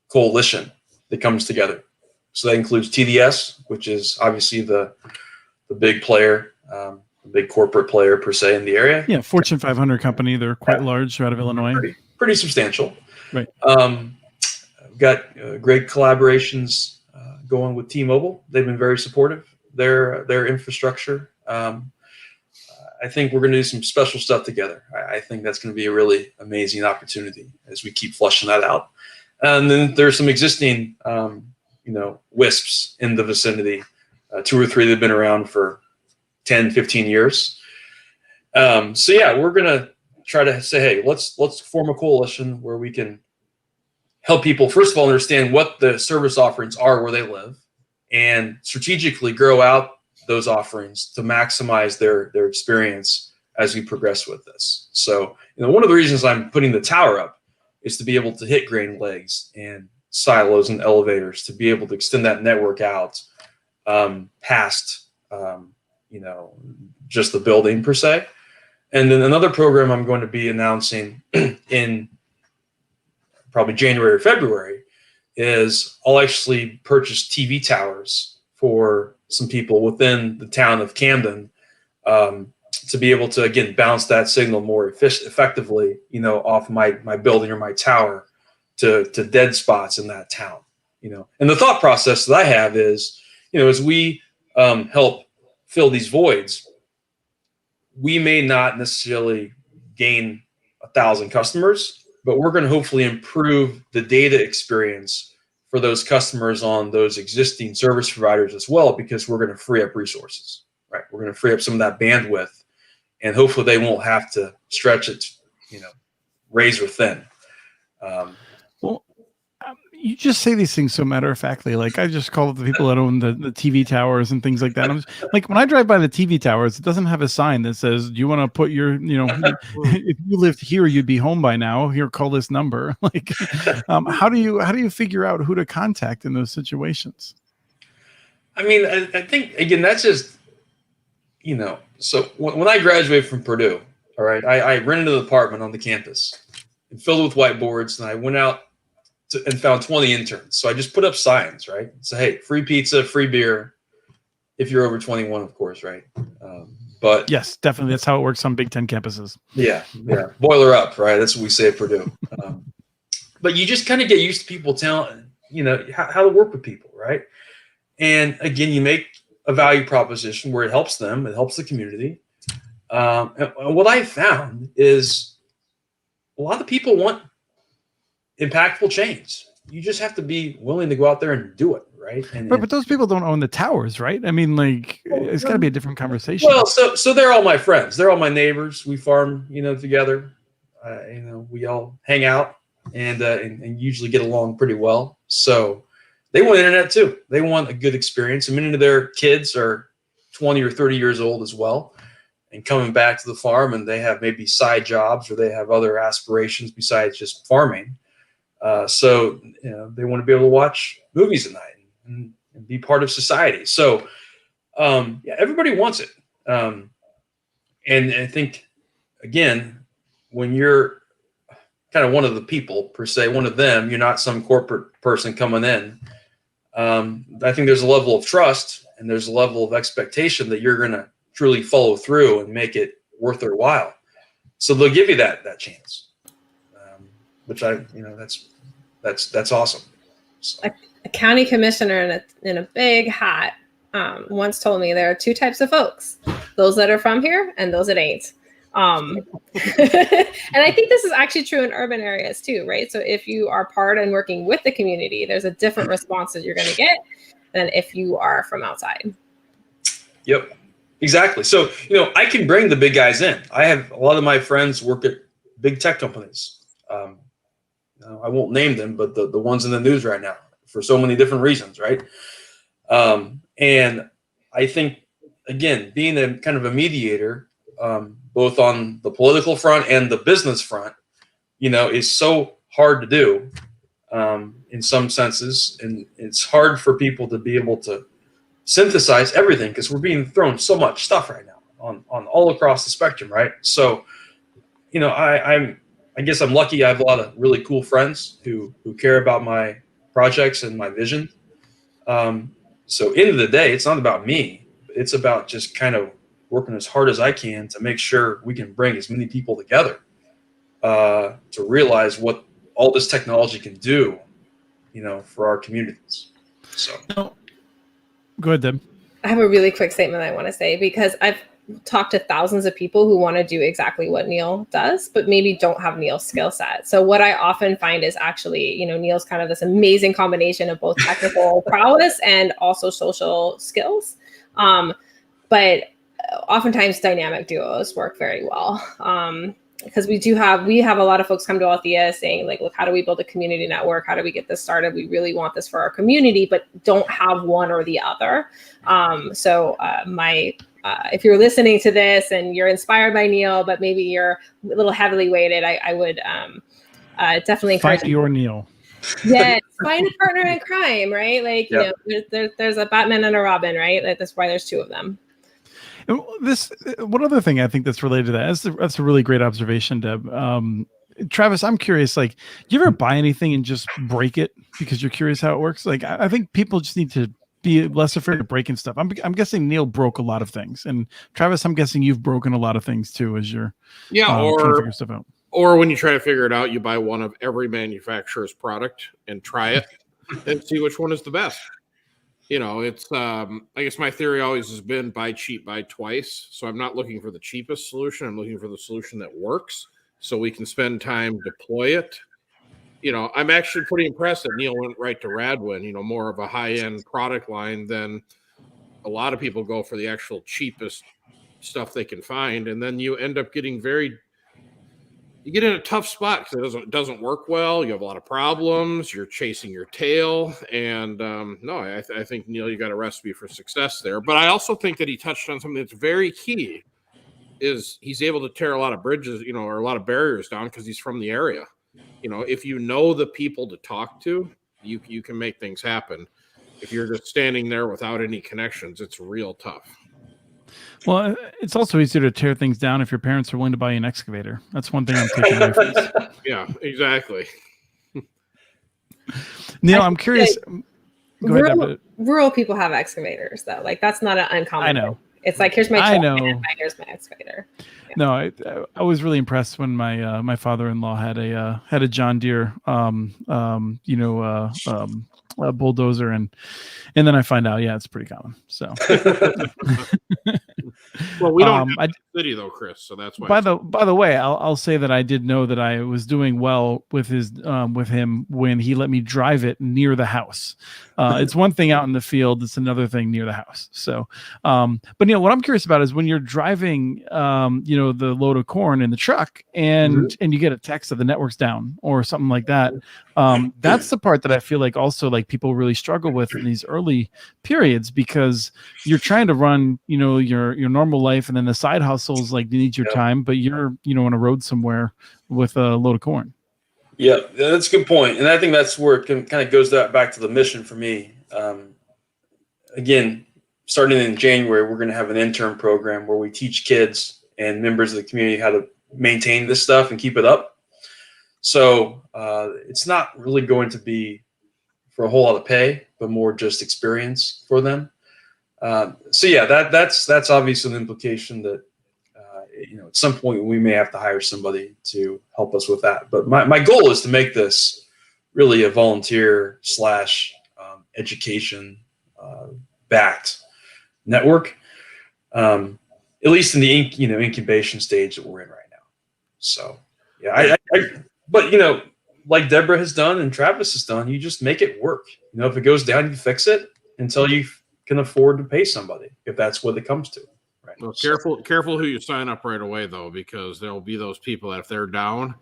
coalition that comes together. So that includes TDS, which is obviously the big player, the big corporate player per se in the area. Yeah, Fortune 500 company. They're quite large out of Illinois. Pretty substantial. Right. We've got great collaborations going with T-Mobile. They've been very supportive. Their infrastructure. I think we're going to do some special stuff together. I think that's going to be a really amazing opportunity as we keep flushing that out. And then there's some existing, WISPs in the vicinity. 2 or 3 that have been around for 10, 15 years. So yeah, we're going to try to say, hey, let's form a coalition where we can help people, first of all, understand what the service offerings are where they live, and strategically grow out those offerings to maximize their experience as we progress with this. So, one of the reasons I'm putting the tower up is to be able to hit grain legs and silos and elevators, to be able to extend that network out past, just the building per se. And then another program I'm going to be announcing in probably January or February is I'll actually purchase TV towers for some people within the town of Camden to be able to, again, bounce that signal more effectively, off my building or my tower to dead spots in that town, And the thought process that I have is, as we help fill these voids, we may not necessarily gain 1,000 customers, but we're going to hopefully improve the data experience for those customers on those existing service providers as well, because we're going to free up resources, right? We're going to free up some of that bandwidth, and hopefully they won't have to stretch it, razor thin. You just say these things so matter-of-factly. Like, I just call the people that own the TV towers and things like that. I'm just, like, when I drive by the TV towers, it doesn't have a sign that says, do you want to put your, if you lived here, you'd be home by now. Here, call this number. Like, how do you figure out who to contact in those situations? I mean, I think, again, that's just, so when I graduated from Purdue, all right, I rented an apartment on the campus and filled with whiteboards, and I went out and found 20 interns. So I just put up signs, right? So, hey, free pizza, free beer, if you're over 21, of course, right? But yes, definitely. That's how it works on Big Ten campuses. Yeah. Boiler up, right? That's what we say at Purdue. But you just kind of get used to people telling, how to work with people, right? And again, you make a value proposition where it helps them, it helps the community. And what I found is a lot of people want impactful change. You just have to be willing to go out there and do it, right? But those people don't own the towers, right? I mean, like, it's got to be a different conversation. Well, so they're all my friends. They're all my neighbors. We farm, together. We all hang out and usually get along pretty well. So they want internet too. They want a good experience. Many of their kids are 20 or 30 years old as well, and coming back to the farm, and they have maybe side jobs or they have other aspirations besides just farming. So they want to be able to watch movies at night and be part of society. So everybody wants it. And I think, again, when you're kind of one of the people, per se, one of them, you're not some corporate person coming in. I think there's a level of trust and there's a level of expectation that you're going to truly follow through and make it worth their while. So they'll give you that chance, which that's awesome. So. A county commissioner in a big hat once told me there are two types of folks: those that are from here and those that ain't. And I think this is actually true in urban areas too, right? So if you are part and working with the community, there's a different response that you're going to get than if you are from outside. Yep, exactly. So, I can bring the big guys in. I have a lot of my friends work at big tech companies. I won't name them, but the ones in the news right now for so many different reasons, right? And I think, again, being a kind of a mediator, both on the political front and the business front, is so hard to do in some senses. And it's hard for people to be able to synthesize everything because we're being thrown so much stuff right now on all across the spectrum, right? So, I guess I'm lucky. I have a lot of really cool friends who care about my projects and my vision. So end of the day, it's not about me. It's about just kind of working as hard as I can to make sure we can bring as many people together to realize what all this technology can do, for our communities. So go ahead, Deb. I have a really quick statement I want to say because I've talked to thousands of people who want to do exactly what Neil does, but maybe don't have Neil's skill set. So what I often find is actually, Neil's kind of this amazing combination of both technical prowess and also social skills. But oftentimes dynamic duos work very well. Because we have a lot of folks come to Althea saying like, look, how do we build a community network? How do we get this started? We really want this for our community, but don't have one or the other. If you're listening to this and you're inspired by Neil, but maybe you're a little heavily weighted, I would definitely encourage find your Neil. Yes, find a partner in crime, right? Like, yep. There's a Batman and a Robin, right? Like, that's why there's two of them. One other thing I think that's related to that, that's a really great observation, Deb. Travis, I'm curious, like, do you ever buy anything and just break it because you're curious how it works? Like, I think people just need to be less afraid of breaking stuff. I'm guessing Neil broke a lot of things, and Travis, I'm guessing you've broken a lot of things too as you're trying to figure stuff out. Or when you try to figure it out, you buy one of every manufacturer's product and try it and see which one is the best. It's I guess my theory always has been buy cheap, buy twice. So I'm not looking for the cheapest solution. I'm looking for the solution that works so we can spend time deploy it. I'm actually pretty impressed that Neil went right to Radwin, more of a high-end product line than a lot of people go for the actual cheapest stuff they can find. And then you end up getting you get in a tough spot because it doesn't work well. You have a lot of problems. You're chasing your tail. And I think, Neil, you got a recipe for success there. But I also think that he touched on something that's very key is he's able to tear a lot of bridges, or a lot of barriers down because he's from the area. If you know the people to talk to, you can make things happen. If you're just standing there without any connections, it's real tough. Well, it's also easier to tear things down if your parents are willing to buy you an excavator. That's one thing I'm taking away from this. Yeah, exactly. Neil, I'm curious. Rural people have excavators, though. Like, that's not an uncommon. I know. It's like, here's my I truck, know. and here's my excavator. Yeah. No, I was really impressed when my father-in-law had a John Deere a bulldozer, and then I find out, yeah, it's pretty common. So well, we don't have the city though, Chris, so that's why. By the way, I'll say that I did know that I was doing well with him when he let me drive it near the house. It's one thing out in the field; it's another thing near the house. So, but what I'm curious about is when you're driving, the load of corn in the truck, and you get a text that the network's down or something like that. That's the part that I feel like also like people really struggle with in these early periods, because you're trying to run, your normal life, and then the side hustles like need your time, but you're, on a road somewhere with a load of corn. Yeah, that's a good point. And I think that's where it kind of goes back to the mission for me. Again, starting in January, we're going to have an intern program where we teach kids and members of the community how to maintain this stuff and keep it up. So it's not really going to be for a whole lot of pay, but more just experience for them. So yeah, that's obviously an implication that at some point we may have to hire somebody to help us with that. But my goal is to make this really a volunteer / education backed network, at least in the incubation stage that we're in right now. So yeah, but like Deborah has done and Travis has done, you just make it work. If it goes down, you fix it until you can afford to pay somebody, if that's what it comes to. Right. Well, careful who you sign up right away, though, because there'll be those people that if they're down,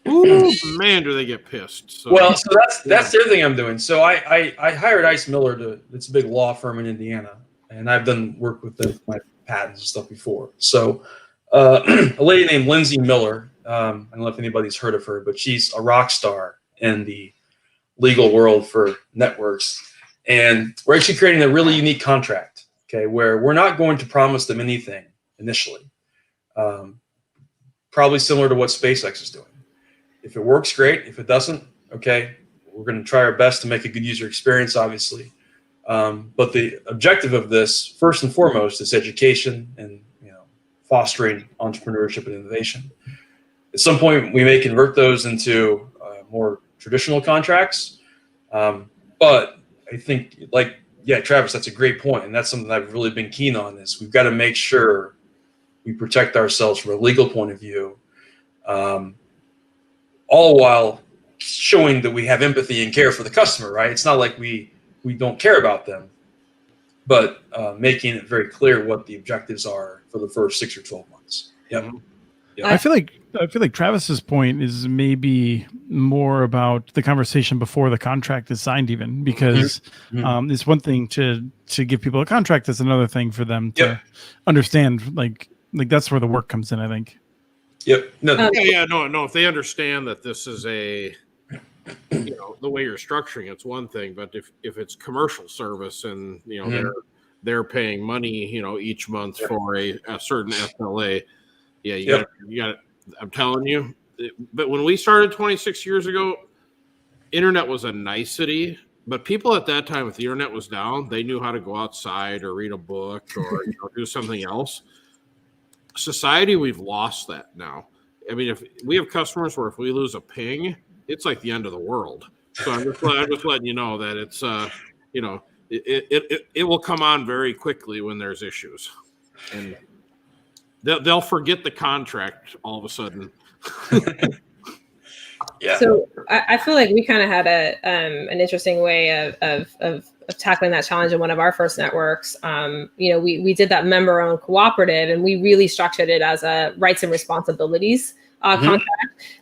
ooh, man, do they get pissed. So, well, so that's the other thing I'm doing. So I hired Ice Miller it's a big law firm in Indiana, and I've done work with them, my patents and stuff before. So a lady named Lindsay Miller, I don't know if anybody's heard of her, but she's a rock star in the legal world for networks. And we're actually creating a really unique contract, okay, where we're not going to promise them anything initially. Probably similar to what SpaceX is doing. If it works, great. If it doesn't, okay, we're going to try our best to make a good user experience, obviously. But the objective of this, first and foremost, is education and fostering entrepreneurship and innovation. At some point, we may convert those into more traditional contracts. But I think, Travis, that's a great point, and that's something I've really been keen on. Is we've got to make sure we protect ourselves from a legal point of view, all while showing that we have empathy and care for the customer. Right? It's not like we don't care about them, but making it very clear what the objectives are for the first 6 or 12 months. Yep. I feel like Travis's point is maybe more about the conversation before the contract is signed, even, because it's one thing to give people a contract. It's another thing for them to understand, like that's where the work comes in, I think. Yep. No. If they understand that this is the way you're structuring it's one thing, but if it's commercial service and they're paying money, each month for a certain SLA. Yeah, you got. I'm telling you. But when we started 26 years ago, internet was a nicety. But people at that time, if the internet was down, they knew how to go outside or read a book or do something else. Society, we've lost that now. I mean, if we have customers where if we lose a ping, it's like the end of the world. So I'm just letting you know that it's it will come on very quickly when there's issues, and they'll forget the contract all of a sudden. Yeah. So I feel like we kind of had an interesting way of tackling that challenge in one of our first networks. We did that member-owned cooperative, and we really structured it as a rights and responsibilities contract.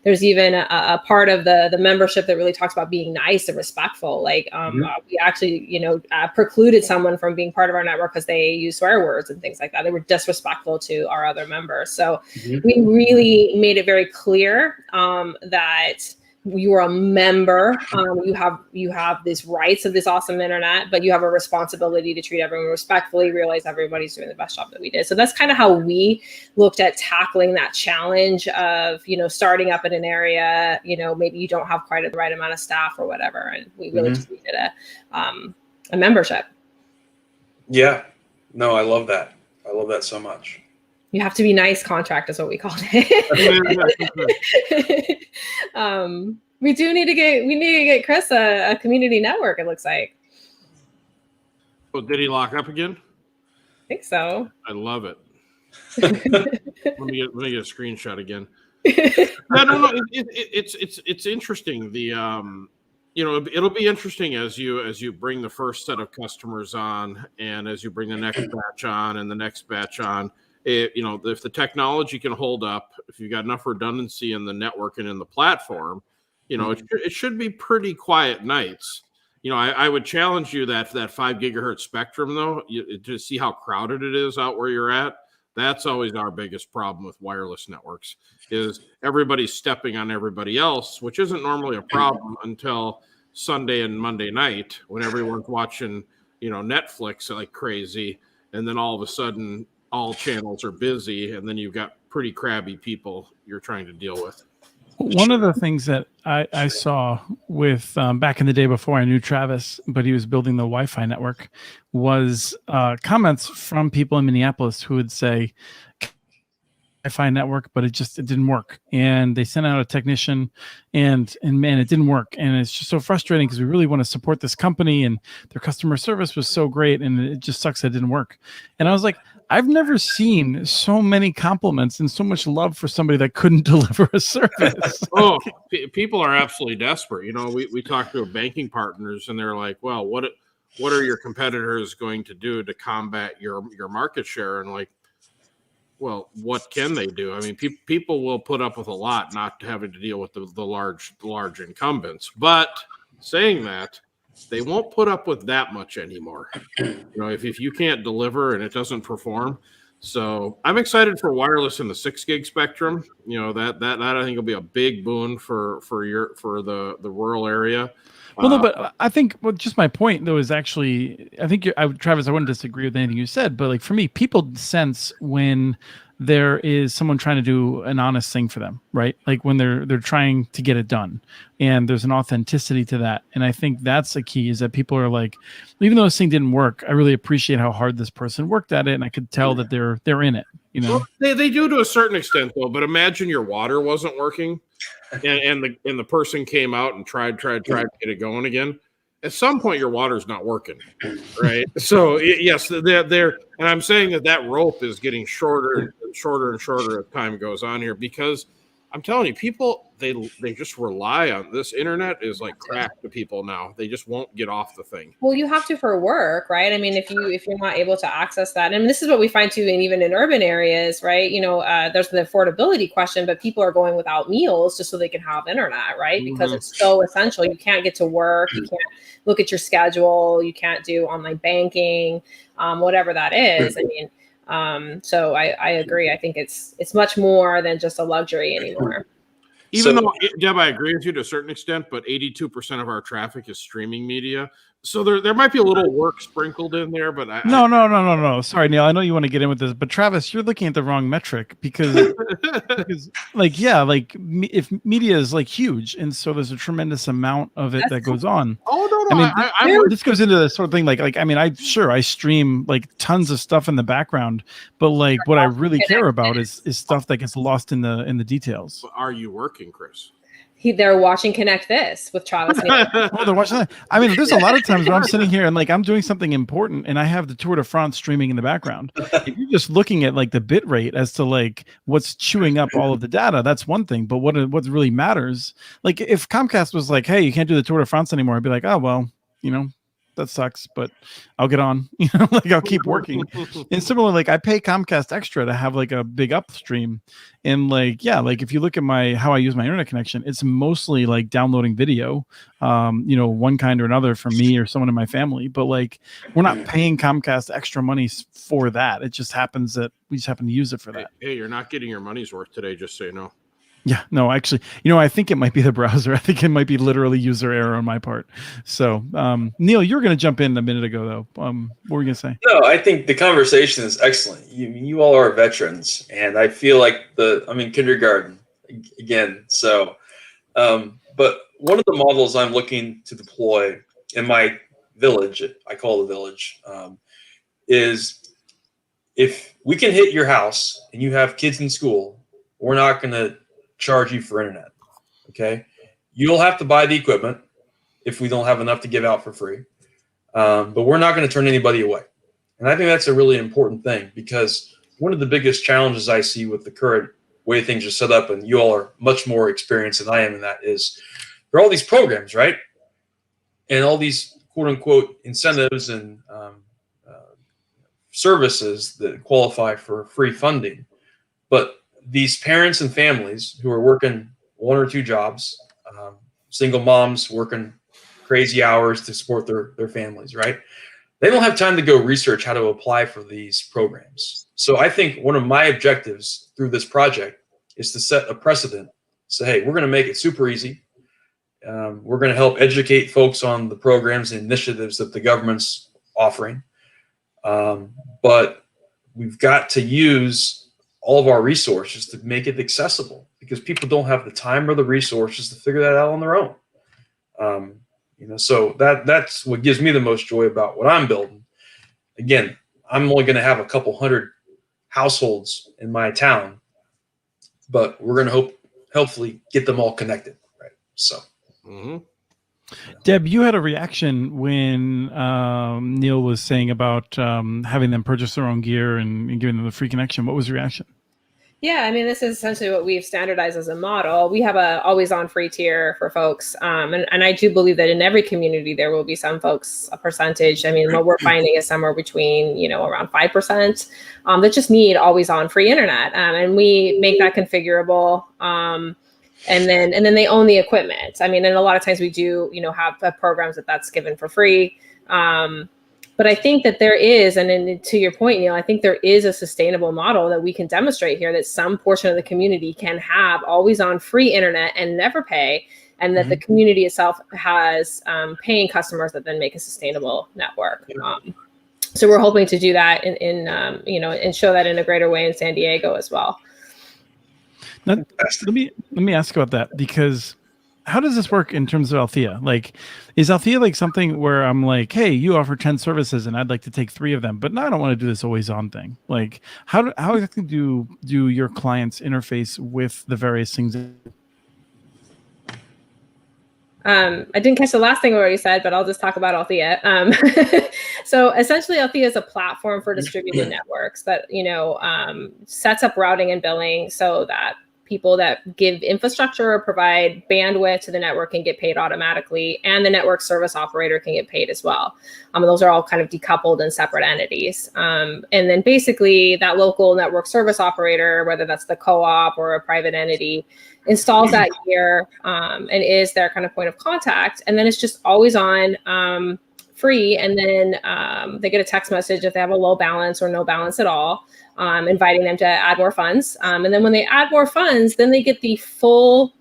There's even a part of the membership that really talks about being nice and respectful. We actually, precluded someone from being part of our network because they use swear words and things like that. They were disrespectful to our other members. So we really made it very clear that you are a member. You have these rights of this awesome internet, but you have a responsibility to treat everyone respectfully, realize everybody's doing the best job that we did. So that's kind of how we looked at tackling that challenge of, starting up in an area, maybe you don't have quite the right amount of staff or whatever. And we really just needed a membership. Yeah, no, I love that. I love that so much. You have to be nice contract is what we called it. We need to get Chris a community network, it looks like. Oh, did he lock up again? I think so. I love it. let me get a screenshot again. No. It's interesting. It'll be interesting as you bring the first set of customers on, and as you bring the next batch on, and the next batch on. If the technology can hold up, if you've got enough redundancy in the network and in the platform, it should be pretty quiet nights. I would challenge you that 5 gigahertz spectrum, though, to see how crowded it is out where you're at. That's always our biggest problem with wireless networks, is everybody's stepping on everybody else, which isn't normally a problem until Sunday and Monday night when everyone's watching, Netflix like crazy. And then all of a sudden, all channels are busy, and then you've got pretty crabby people you're trying to deal with. One of the things that I saw with back in the day before I knew Travis, but he was building the Wi-Fi network, was comments from people in Minneapolis who would say, Wi-Fi network, but it didn't work. And they sent out a technician and man, it didn't work. And it's just so frustrating because we really want to support this company and their customer service was so great. And it just sucks that it didn't work. And I was like, I've never seen so many compliments and so much love for somebody that couldn't deliver a service. People are absolutely desperate. We talked to banking partners and they're like, well, what are your competitors going to do to combat your market share? And like, well, what can they do? I mean, people will put up with a lot not having to deal with the large incumbents. But saying that, they won't put up with that much anymore. If you can't deliver and it doesn't perform. So I'm excited for wireless in the 6 gig spectrum. That I think will be a big boon for the rural area. Well, no, but I think just my point though is actually, I think Travis, I wouldn't disagree with anything you said, but like for me, people sense when there is someone trying to do an honest thing for them, right? Like when they're trying to get it done, and there's an authenticity to that. And I think that's the key, is that people are like, even though this thing didn't work, I really appreciate how hard this person worked at it, and I could tell that they're in it. Well, they do to a certain extent though. But imagine your water wasn't working, and the person came out and tried to get it going again. At some point, your water's not working, right? So yes, they're, and I'm saying that rope is getting shorter and shorter and shorter as time goes on here, because I'm telling you, people they just rely on this. Internet is like crack to people now. They just won't get off the thing. Well, you have to for work, right? I mean, if you're not able to access that, and this is what we find too, and even in urban areas, right? There's the affordability question, but people are going without meals just so they can have internet, right? Because it's so essential. You can't get to work, you can't look at your schedule, you can't do online banking, whatever that is. I mean, so I agree. I think it's much more than just a luxury anymore. Even though, Deb, I agree with you to a certain extent, but 82% of our traffic is streaming media. So there might be a little work sprinkled in there, but No. Sorry, Neil. I know you want to get in with this, but Travis, you're looking at the wrong metric because if media is like huge, and so there's a tremendous amount of it that goes on. Oh no! I mean, this goes into the sort of thing I mean, I stream like tons of stuff in the background, but like what I really care about is stuff that gets lost in the details. Are you working, Chris? They're watching Connect This with Travis. Oh, they're watching that. I mean, there's a lot of times where I'm sitting here and like I'm doing something important and I have the Tour de France streaming in the background. If you're just looking at like the bit rate as to like what's chewing up all of the data, that's one thing. But what really matters, like if Comcast was like, hey, you can't do the Tour de France anymore, I'd be like, oh well, that sucks, but I'll get on, like I'll keep working. And similarly, like I pay Comcast extra to have like a big upstream. And like, yeah, like if you look at how I use my internet connection, it's mostly like downloading video, one kind or another from me or someone in my family. But like, we're not paying Comcast extra money for that. It just happens that we just happen to use it for that. Hey, you're not getting your money's worth today, just so you know. Yeah, no, actually, I think it might be the browser. I think it might be literally user error on my part. So, Neil, you were going to jump in a minute ago, though. What were you going to say? No, I think the conversation is excellent. You all are veterans, and I feel like I'm in kindergarten again. So, but one of the models I'm looking to deploy in my village, I call the village, is if we can hit your house and you have kids in school, we're not going to charge you for internet. Okay. You'll have to buy the equipment if we don't have enough to give out for free. But we're not going to turn anybody away. And I think that's a really important thing, because one of the biggest challenges I see with the current way things are set up, and you all are much more experienced than I am in that, is there are all these programs, right? And all these quote unquote incentives and services that qualify for free funding. But these parents and families who are working 1 or 2 jobs, single moms working crazy hours to support their families, right? They don't have time to go research how to apply for these programs. So I think one of my objectives through this project is to set a precedent. Say, hey, we're going to make it super easy. We're going to help educate folks on the programs and initiatives that the government's offering. But we've got to use all of our resources to make it accessible, because people don't have the time or the resources to figure that out on their own. So that's what gives me the most joy about what I'm building. Again, I'm only going to have a couple hundred households in my town, but we're going to hopefully get them all connected, right? So. Mm-hmm. Deb, you had a reaction when Neil was saying about having them purchase their own gear and giving them the free connection. What was your reaction? Yeah, I mean, this is essentially what we've standardized as a model. We have a always on free tier for folks. And I do believe that in every community, there will be some folks, a percentage. I mean, what we're finding is somewhere between, around 5% that just need always on free internet. And we make that configurable. And then they own the equipment. I mean, and a lot of times we do, have programs that's given for free. But I think that there is, and then to your point, Neil, I think there is a sustainable model that we can demonstrate here, that some portion of the community can have always on free internet and never pay, and that the community itself has paying customers that then make a sustainable network. So we're hoping to do that and show that in a greater way in San Diego as well. Now, let me ask about that, because how does this work in terms of Althea? Like, is Althea like something where I'm like, hey, you offer 10 services and I'd like to take 3 of them, but no, I don't want to do this always on thing. Like, how exactly do your clients interface with the various things? I didn't catch the last thing where you said, but I'll just talk about Althea. So essentially, Althea is a platform for distributed networks that, sets up routing and billing so that people that give infrastructure or provide bandwidth to the network can get paid automatically, and the network service operator can get paid as well. Those are all kind of decoupled and separate entities. And then basically that local network service operator, whether that's the co-op or a private entity, installs that gear and is their kind of point of contact. And then it's just always on free. And then they get a text message if they have a low balance or no balance at all, inviting them to add more funds. And then when they add more funds, then they get the full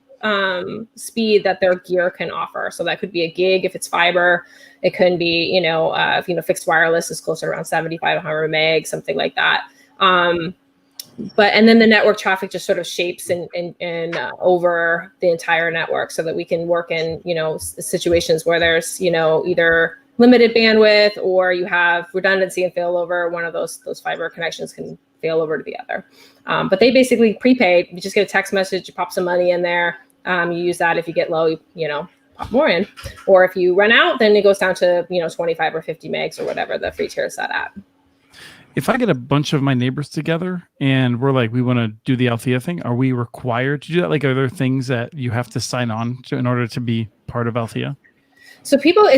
speed that their gear can offer. So that could be a gig if it's fiber. It could be, if fixed wireless is closer to around 75-100 meg, something like that. And then the network traffic just sort of shapes and over the entire network, so that we can work in, situations where there's, either limited bandwidth or you have redundancy and failover. One of those fiber connections can fail over to the other. But they basically prepaid. You just get a text message, you pop some money in there. You use that. If you get low, you pop more in. Or if you run out, then it goes down to, 25 or 50 megs or whatever the free tier is set at. If I get a bunch of my neighbors together and we're like, we want to do the Althea thing, are we required to do that? Like, are there things that you have to sign on to in order to be part of Althea? So people,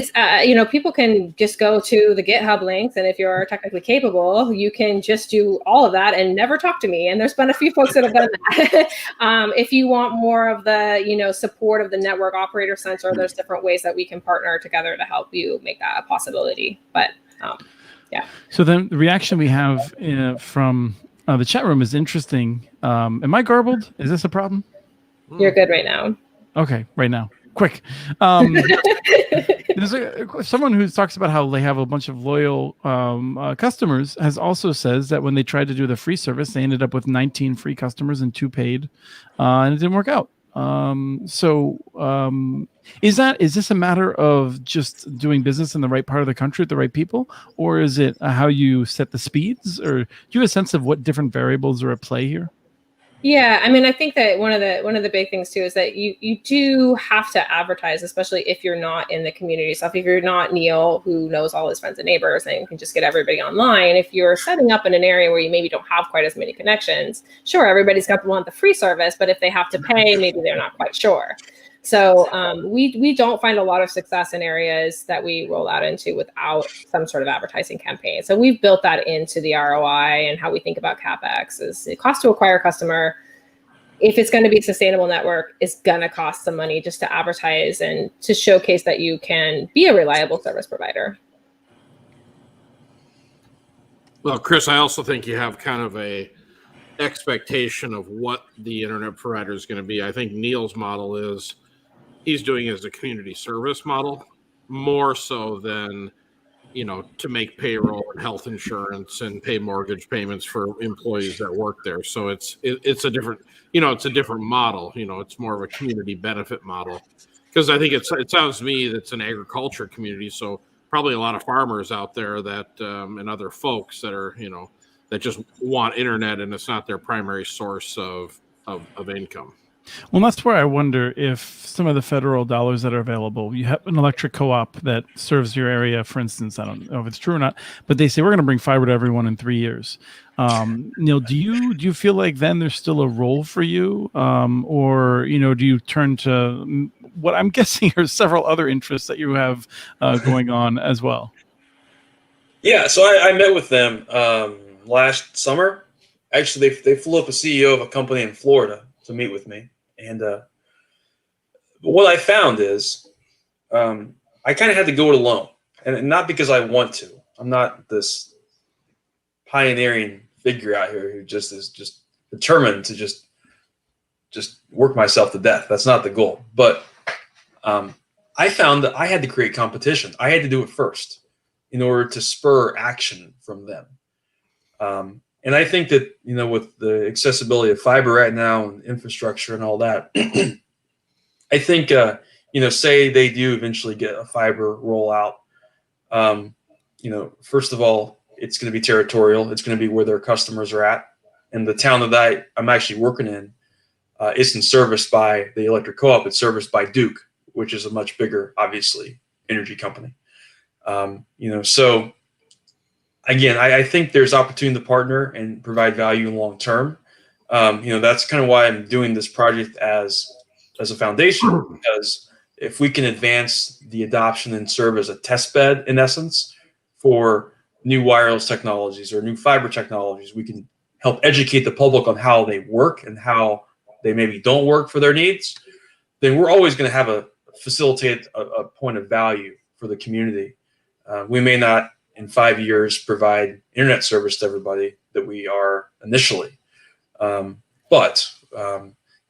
people can just go to the GitHub links, and if you're technically capable, you can just do all of that and never talk to me. And there's been a few folks that have done that. If you want more of the, support of the network operator center, there's different ways that we can partner together to help you make that a possibility. But yeah. So then the reaction we have from the chat room is interesting. Am I garbled? Is this a problem? You're good right now. Okay, right now. Quick. There's someone who talks about how they have a bunch of loyal customers, has also says that when they tried to do the free service, they ended up with 19 free customers and 2 paid, and it didn't work out. Is this a matter of just doing business in the right part of the country with the right people, or is it how you set the speeds, or do you have a sense of what different variables are at play here? Yeah, I mean, I think that one of the big things too is that you do have to advertise, especially if you're not in the community stuff. If you're not Neil, who knows all his friends and neighbors and can just get everybody online. If you're setting up in an area where you maybe don't have quite as many connections, sure, everybody's got to want the free service, but if they have to pay, maybe they're not quite sure. So we don't find a lot of success in areas that we roll out into without some sort of advertising campaign. So we've built that into the ROI and how we think about CapEx is it costs to acquire a customer. If it's going to be a sustainable network, it's going to cost some money just to advertise and to showcase that you can be a reliable service provider. Well, Chris, I also think you have kind of a expectation of what the internet provider is going to be. I think Neil's model is he's doing it as a community service model more so than, to make payroll and health insurance and pay mortgage payments for employees that work there. So it's a different, it's a different model. It's more of a community benefit model, because I think it sounds to me that's an agriculture community. So probably a lot of farmers out there that and other folks that are, that just want internet and it's not their primary source of income. Well, that's where I wonder if some of the federal dollars that are available, you have an electric co-op that serves your area, for instance. I don't know if it's true or not, but they say we're going to bring fiber to everyone in 3 years. Neil, do you feel like then there's still a role for you, or do you turn to what I'm guessing are several other interests that you have going on as well? Yeah, so I met with them last summer. Actually, they flew up a CEO of a company in Florida to meet with me. And what I found is I kind of had to go it alone. And not because I want to. I'm not this pioneering figure out here who just is just determined to just work myself to death. That's not the goal. But I found that I had to create competition. I had to do it first in order to spur action from them. And I think that, with the accessibility of fiber right now and infrastructure and all that, I think, say they do eventually get a fiber rollout, first of all, it's going to be territorial. It's going to be where their customers are at. And the town that I'm actually working in isn't serviced by the electric co-op. It's serviced by Duke, which is a much bigger, obviously, energy company. So again, I think there's opportunity to partner and provide value in long term. That's kind of why I'm doing this project as a foundation, because if we can advance the adoption and serve as a test bed, in essence, for new wireless technologies or new fiber technologies, we can help educate the public on how they work and how they maybe don't work for their needs, then we're always going to facilitate a point of value for the community. We may not in 5 years provide internet service to everybody that we are initially. But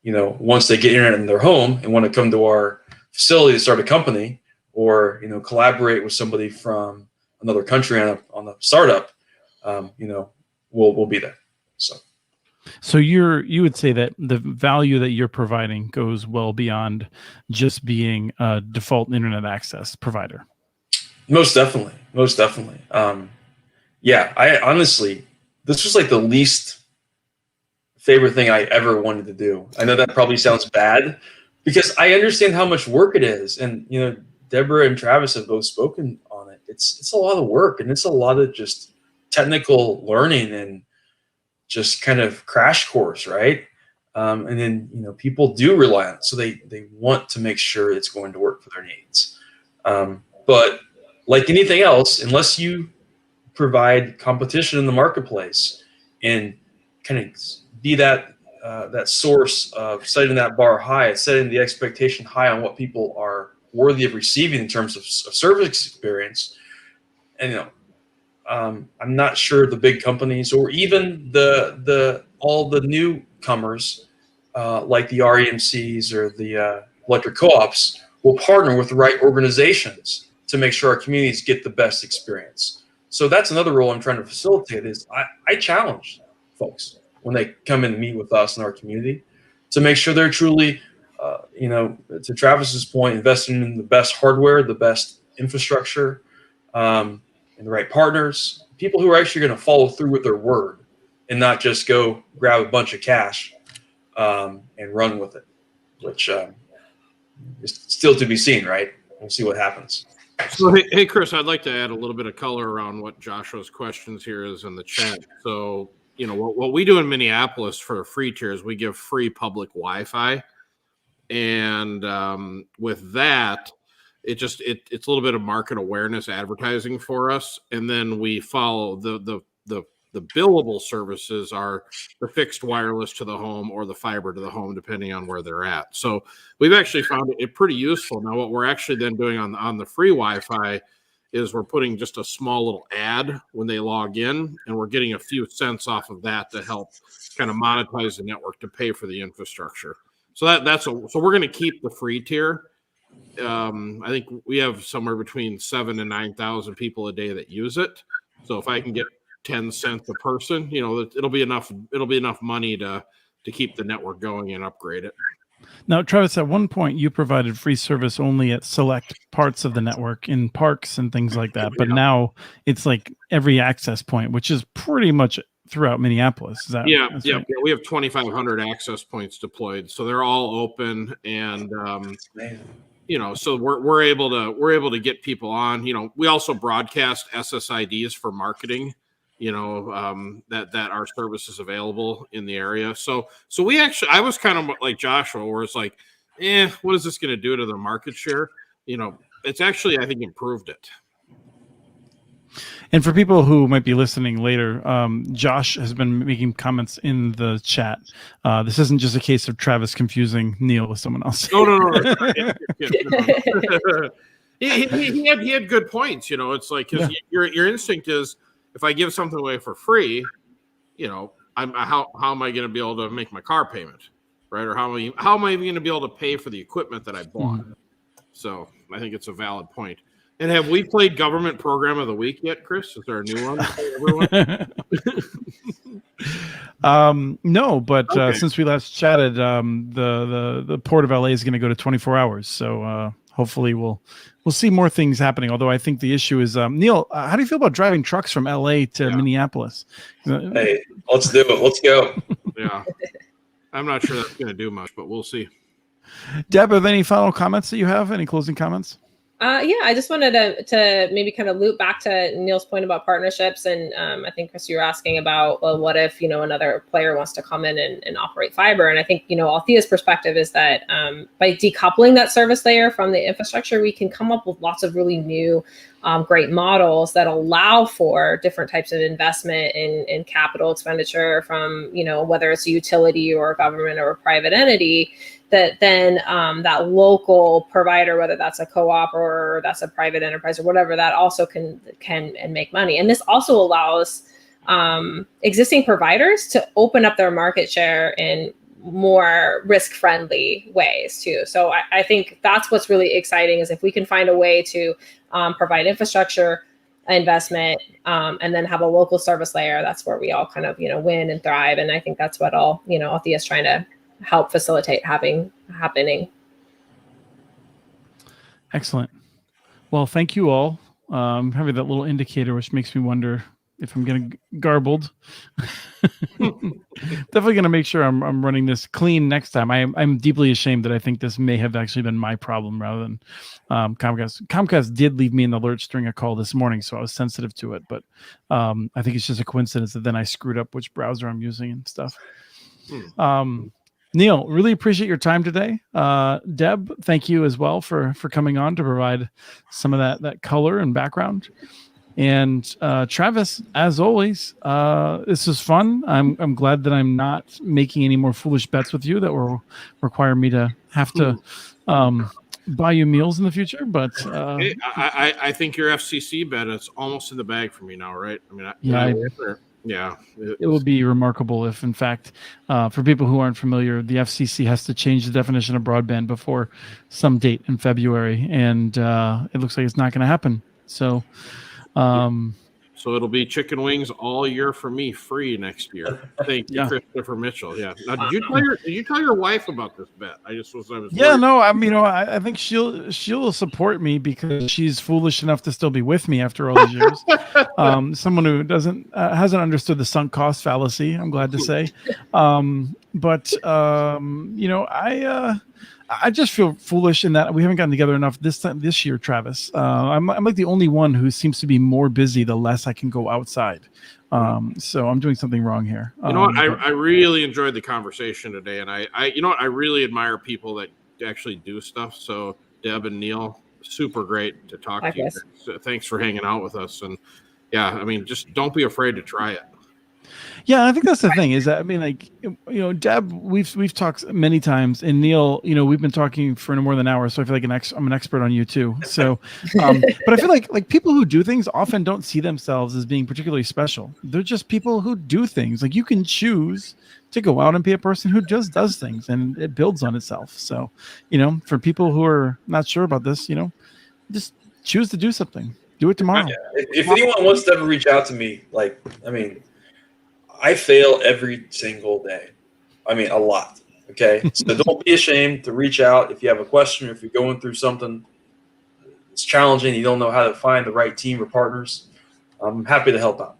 once they get internet in their home and want to come to our facility to start a company or, collaborate with somebody from another country on a startup, we'll be there. So you would say that the value that you're providing goes well beyond just being a default internet access provider. Most definitely. I honestly, this was like the least favorite thing I ever wanted to do. I know that probably sounds bad because I understand how much work it is. And, Deborah and Travis have both spoken on it. It's a lot of work and it's a lot of just technical learning and just kind of crash course, right? And then, people do rely on it. So they want to make sure it's going to work for their needs. But like anything else, unless you provide competition in the marketplace and kind of be that source of setting that bar high, setting the expectation high on what people are worthy of receiving in terms of service experience, and I'm not sure the big companies or even all the newcomers like the REMCs or the electric co-ops will partner with the right organizations to make sure our communities get the best experience. So that's another role I'm trying to facilitate is I challenge folks when they come in and meet with us in our community to make sure they're truly to Travis's point, investing in the best hardware, the best infrastructure, and the right partners, people who are actually going to follow through with their word and not just go grab a bunch of cash and run with it, which is still to be seen, right? We'll see what happens. So, hey, Chris, I'd like to add a little bit of color around what Joshua's questions here is in the chat. So, what we do in Minneapolis for the free tiers, we give free public Wi-Fi. And with that, it's a little bit of market awareness advertising for us. And then we follow the billable services are the fixed wireless to the home or the fiber to the home, depending on where they're at. So we've actually found it pretty useful. Now, what we're actually then doing on the free Wi-Fi is we're putting just a small little ad when they log in, and we're getting a few cents off of that to help kind of monetize the network to pay for the infrastructure. So so we're going to keep the free tier. I think we have somewhere between 7,000 and 9,000 people a day that use it. So if I can get 10 cents a person, it'll be enough money to keep the network going and upgrade it. Now, Travis, at one point you provided free service only at select parts of the network in parks and things like that. But now it's like every access point, which is pretty much throughout Minneapolis. Is that right? Yeah, we have 2,500 access points deployed, so they're all open, and so we're able to get people on. We also broadcast SSIDs for marketing. That our service is available in the area. So I was kind of like Joshua, where it's like, what is this going to do to the market share? It's actually, I think, improved it. And for people who might be listening later, Josh has been making comments in the chat. This isn't just a case of Travis confusing Neil with someone else. No. He had good points. It's like, because your instinct is, if I give something away for free, how am I going to be able to make my car payment, right? Or how am I even going to be able to pay for the equipment that I bought? Mm-hmm. So I think it's a valid point. And have we played Government Program of the Week yet, Chris? Is there a new one for everyone? No, but okay. Since we last chatted, the Port of LA is going to go to 24 hours. So hopefully we'll see more things happening. Although I think the issue is, Neil, how do you feel about driving trucks from LA to Minneapolis? Hey, let's do it. Let's go. Yeah. I'm not sure that's going to do much, but we'll see. Deb, are there any final comments that you have? Any closing comments? I just wanted to maybe kind of loop back to Neil's point about partnerships. And I think, Chris, you were asking about, well, what if, another player wants to come in and operate fiber? And I think, Althea's perspective is that by decoupling that service layer from the infrastructure, we can come up with lots of really new, great models that allow for different types of investment in capital expenditure from, whether it's a utility or a government or a private entity, that then that local provider, whether that's a co-op or that's a private enterprise or whatever, that also can and make money. And this also allows existing providers to open up their market share in more risk-friendly ways too. So I think that's what's really exciting, is if we can find a way to provide infrastructure investment and then have a local service layer, that's where we all kind of win and thrive. And I think that's what Althea is trying to help facilitate happening. Excellent. Well, thank you all. Having that little indicator, which makes me wonder if I'm getting garbled. Definitely going to make sure I'm running this clean next time. I'm deeply ashamed that I think this may have actually been my problem rather than Comcast. Comcast did leave me in the alert string a call this morning, so I was sensitive to it. But I think it's just a coincidence that then I screwed up which browser I'm using and stuff. Neil, really appreciate your time today. Deb, thank you as well for coming on to provide some of that color and background. And Travis, as always, this is fun. I'm glad that I'm not making any more foolish bets with you that will require me to have to buy you meals in the future. But I think your FCC bet is almost in the bag for me now, right? I mean, it would be remarkable if, in fact, for people who aren't familiar, the FCC has to change the definition of broadband before some date in February, and it looks like it's not going to happen. So So it'll be chicken wings all year for me, free next year. Thank you, Christopher Mitchell. Yeah. Now, did you tell your wife about this bet? I was yeah, worried. No, I think she'll support me because she's foolish enough to still be with me after all these years. Someone who hasn't understood the sunk cost fallacy, I'm glad to say. I just feel foolish in that we haven't gotten together enough this year, Travis. I'm like the only one who seems to be more busy the less I can go outside. So I'm doing something wrong here. You know what? I really enjoyed the conversation today, and I really admire people that actually do stuff. So Deb and Neil, super great to talk to you. So thanks for hanging out with us. And yeah, I mean, just don't be afraid to try it. Yeah, I think that's the thing is that, I mean, like, Deb, we've talked many times, and Neil, we've been talking for no more than an hour, so I feel like I'm an expert on you too. So, but I feel like people who do things often don't see themselves as being particularly special. They're just people who do things. Like, you can choose to go out and be a person who just does things, and it builds on itself. So, for people who are not sure about this, just choose to do something. Do it tomorrow. Yeah. If anyone wants to ever reach out to me, I fail every single day. I mean, a lot. Okay. So don't be ashamed to reach out if you have a question, or if you're going through something it's challenging, you don't know how to find the right team or partners. I'm happy to help out.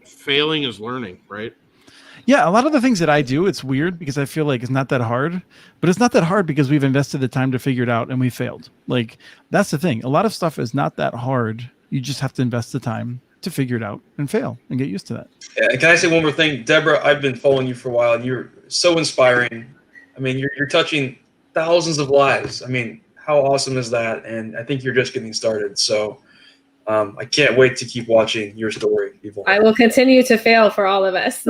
Failing is learning, right? Yeah, a lot of the things that I do, it's weird because I feel like it's not that hard, but it's not that hard because we've invested the time to figure it out and we failed. Like, that's the thing. A lot of stuff is not that hard. You just have to invest the time to figure it out and fail and get used to that. Yeah, can I say one more thing? Deborah, I've been following you for a while, and you're so inspiring. I mean, you're touching thousands of lives. I mean, how awesome is that? And I think you're just getting started. So I can't wait to keep watching your story evolve. I will continue to fail for all of us.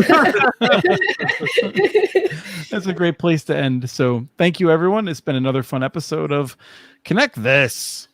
That's a great place to end. So thank you, everyone. It's been another fun episode of Connect This.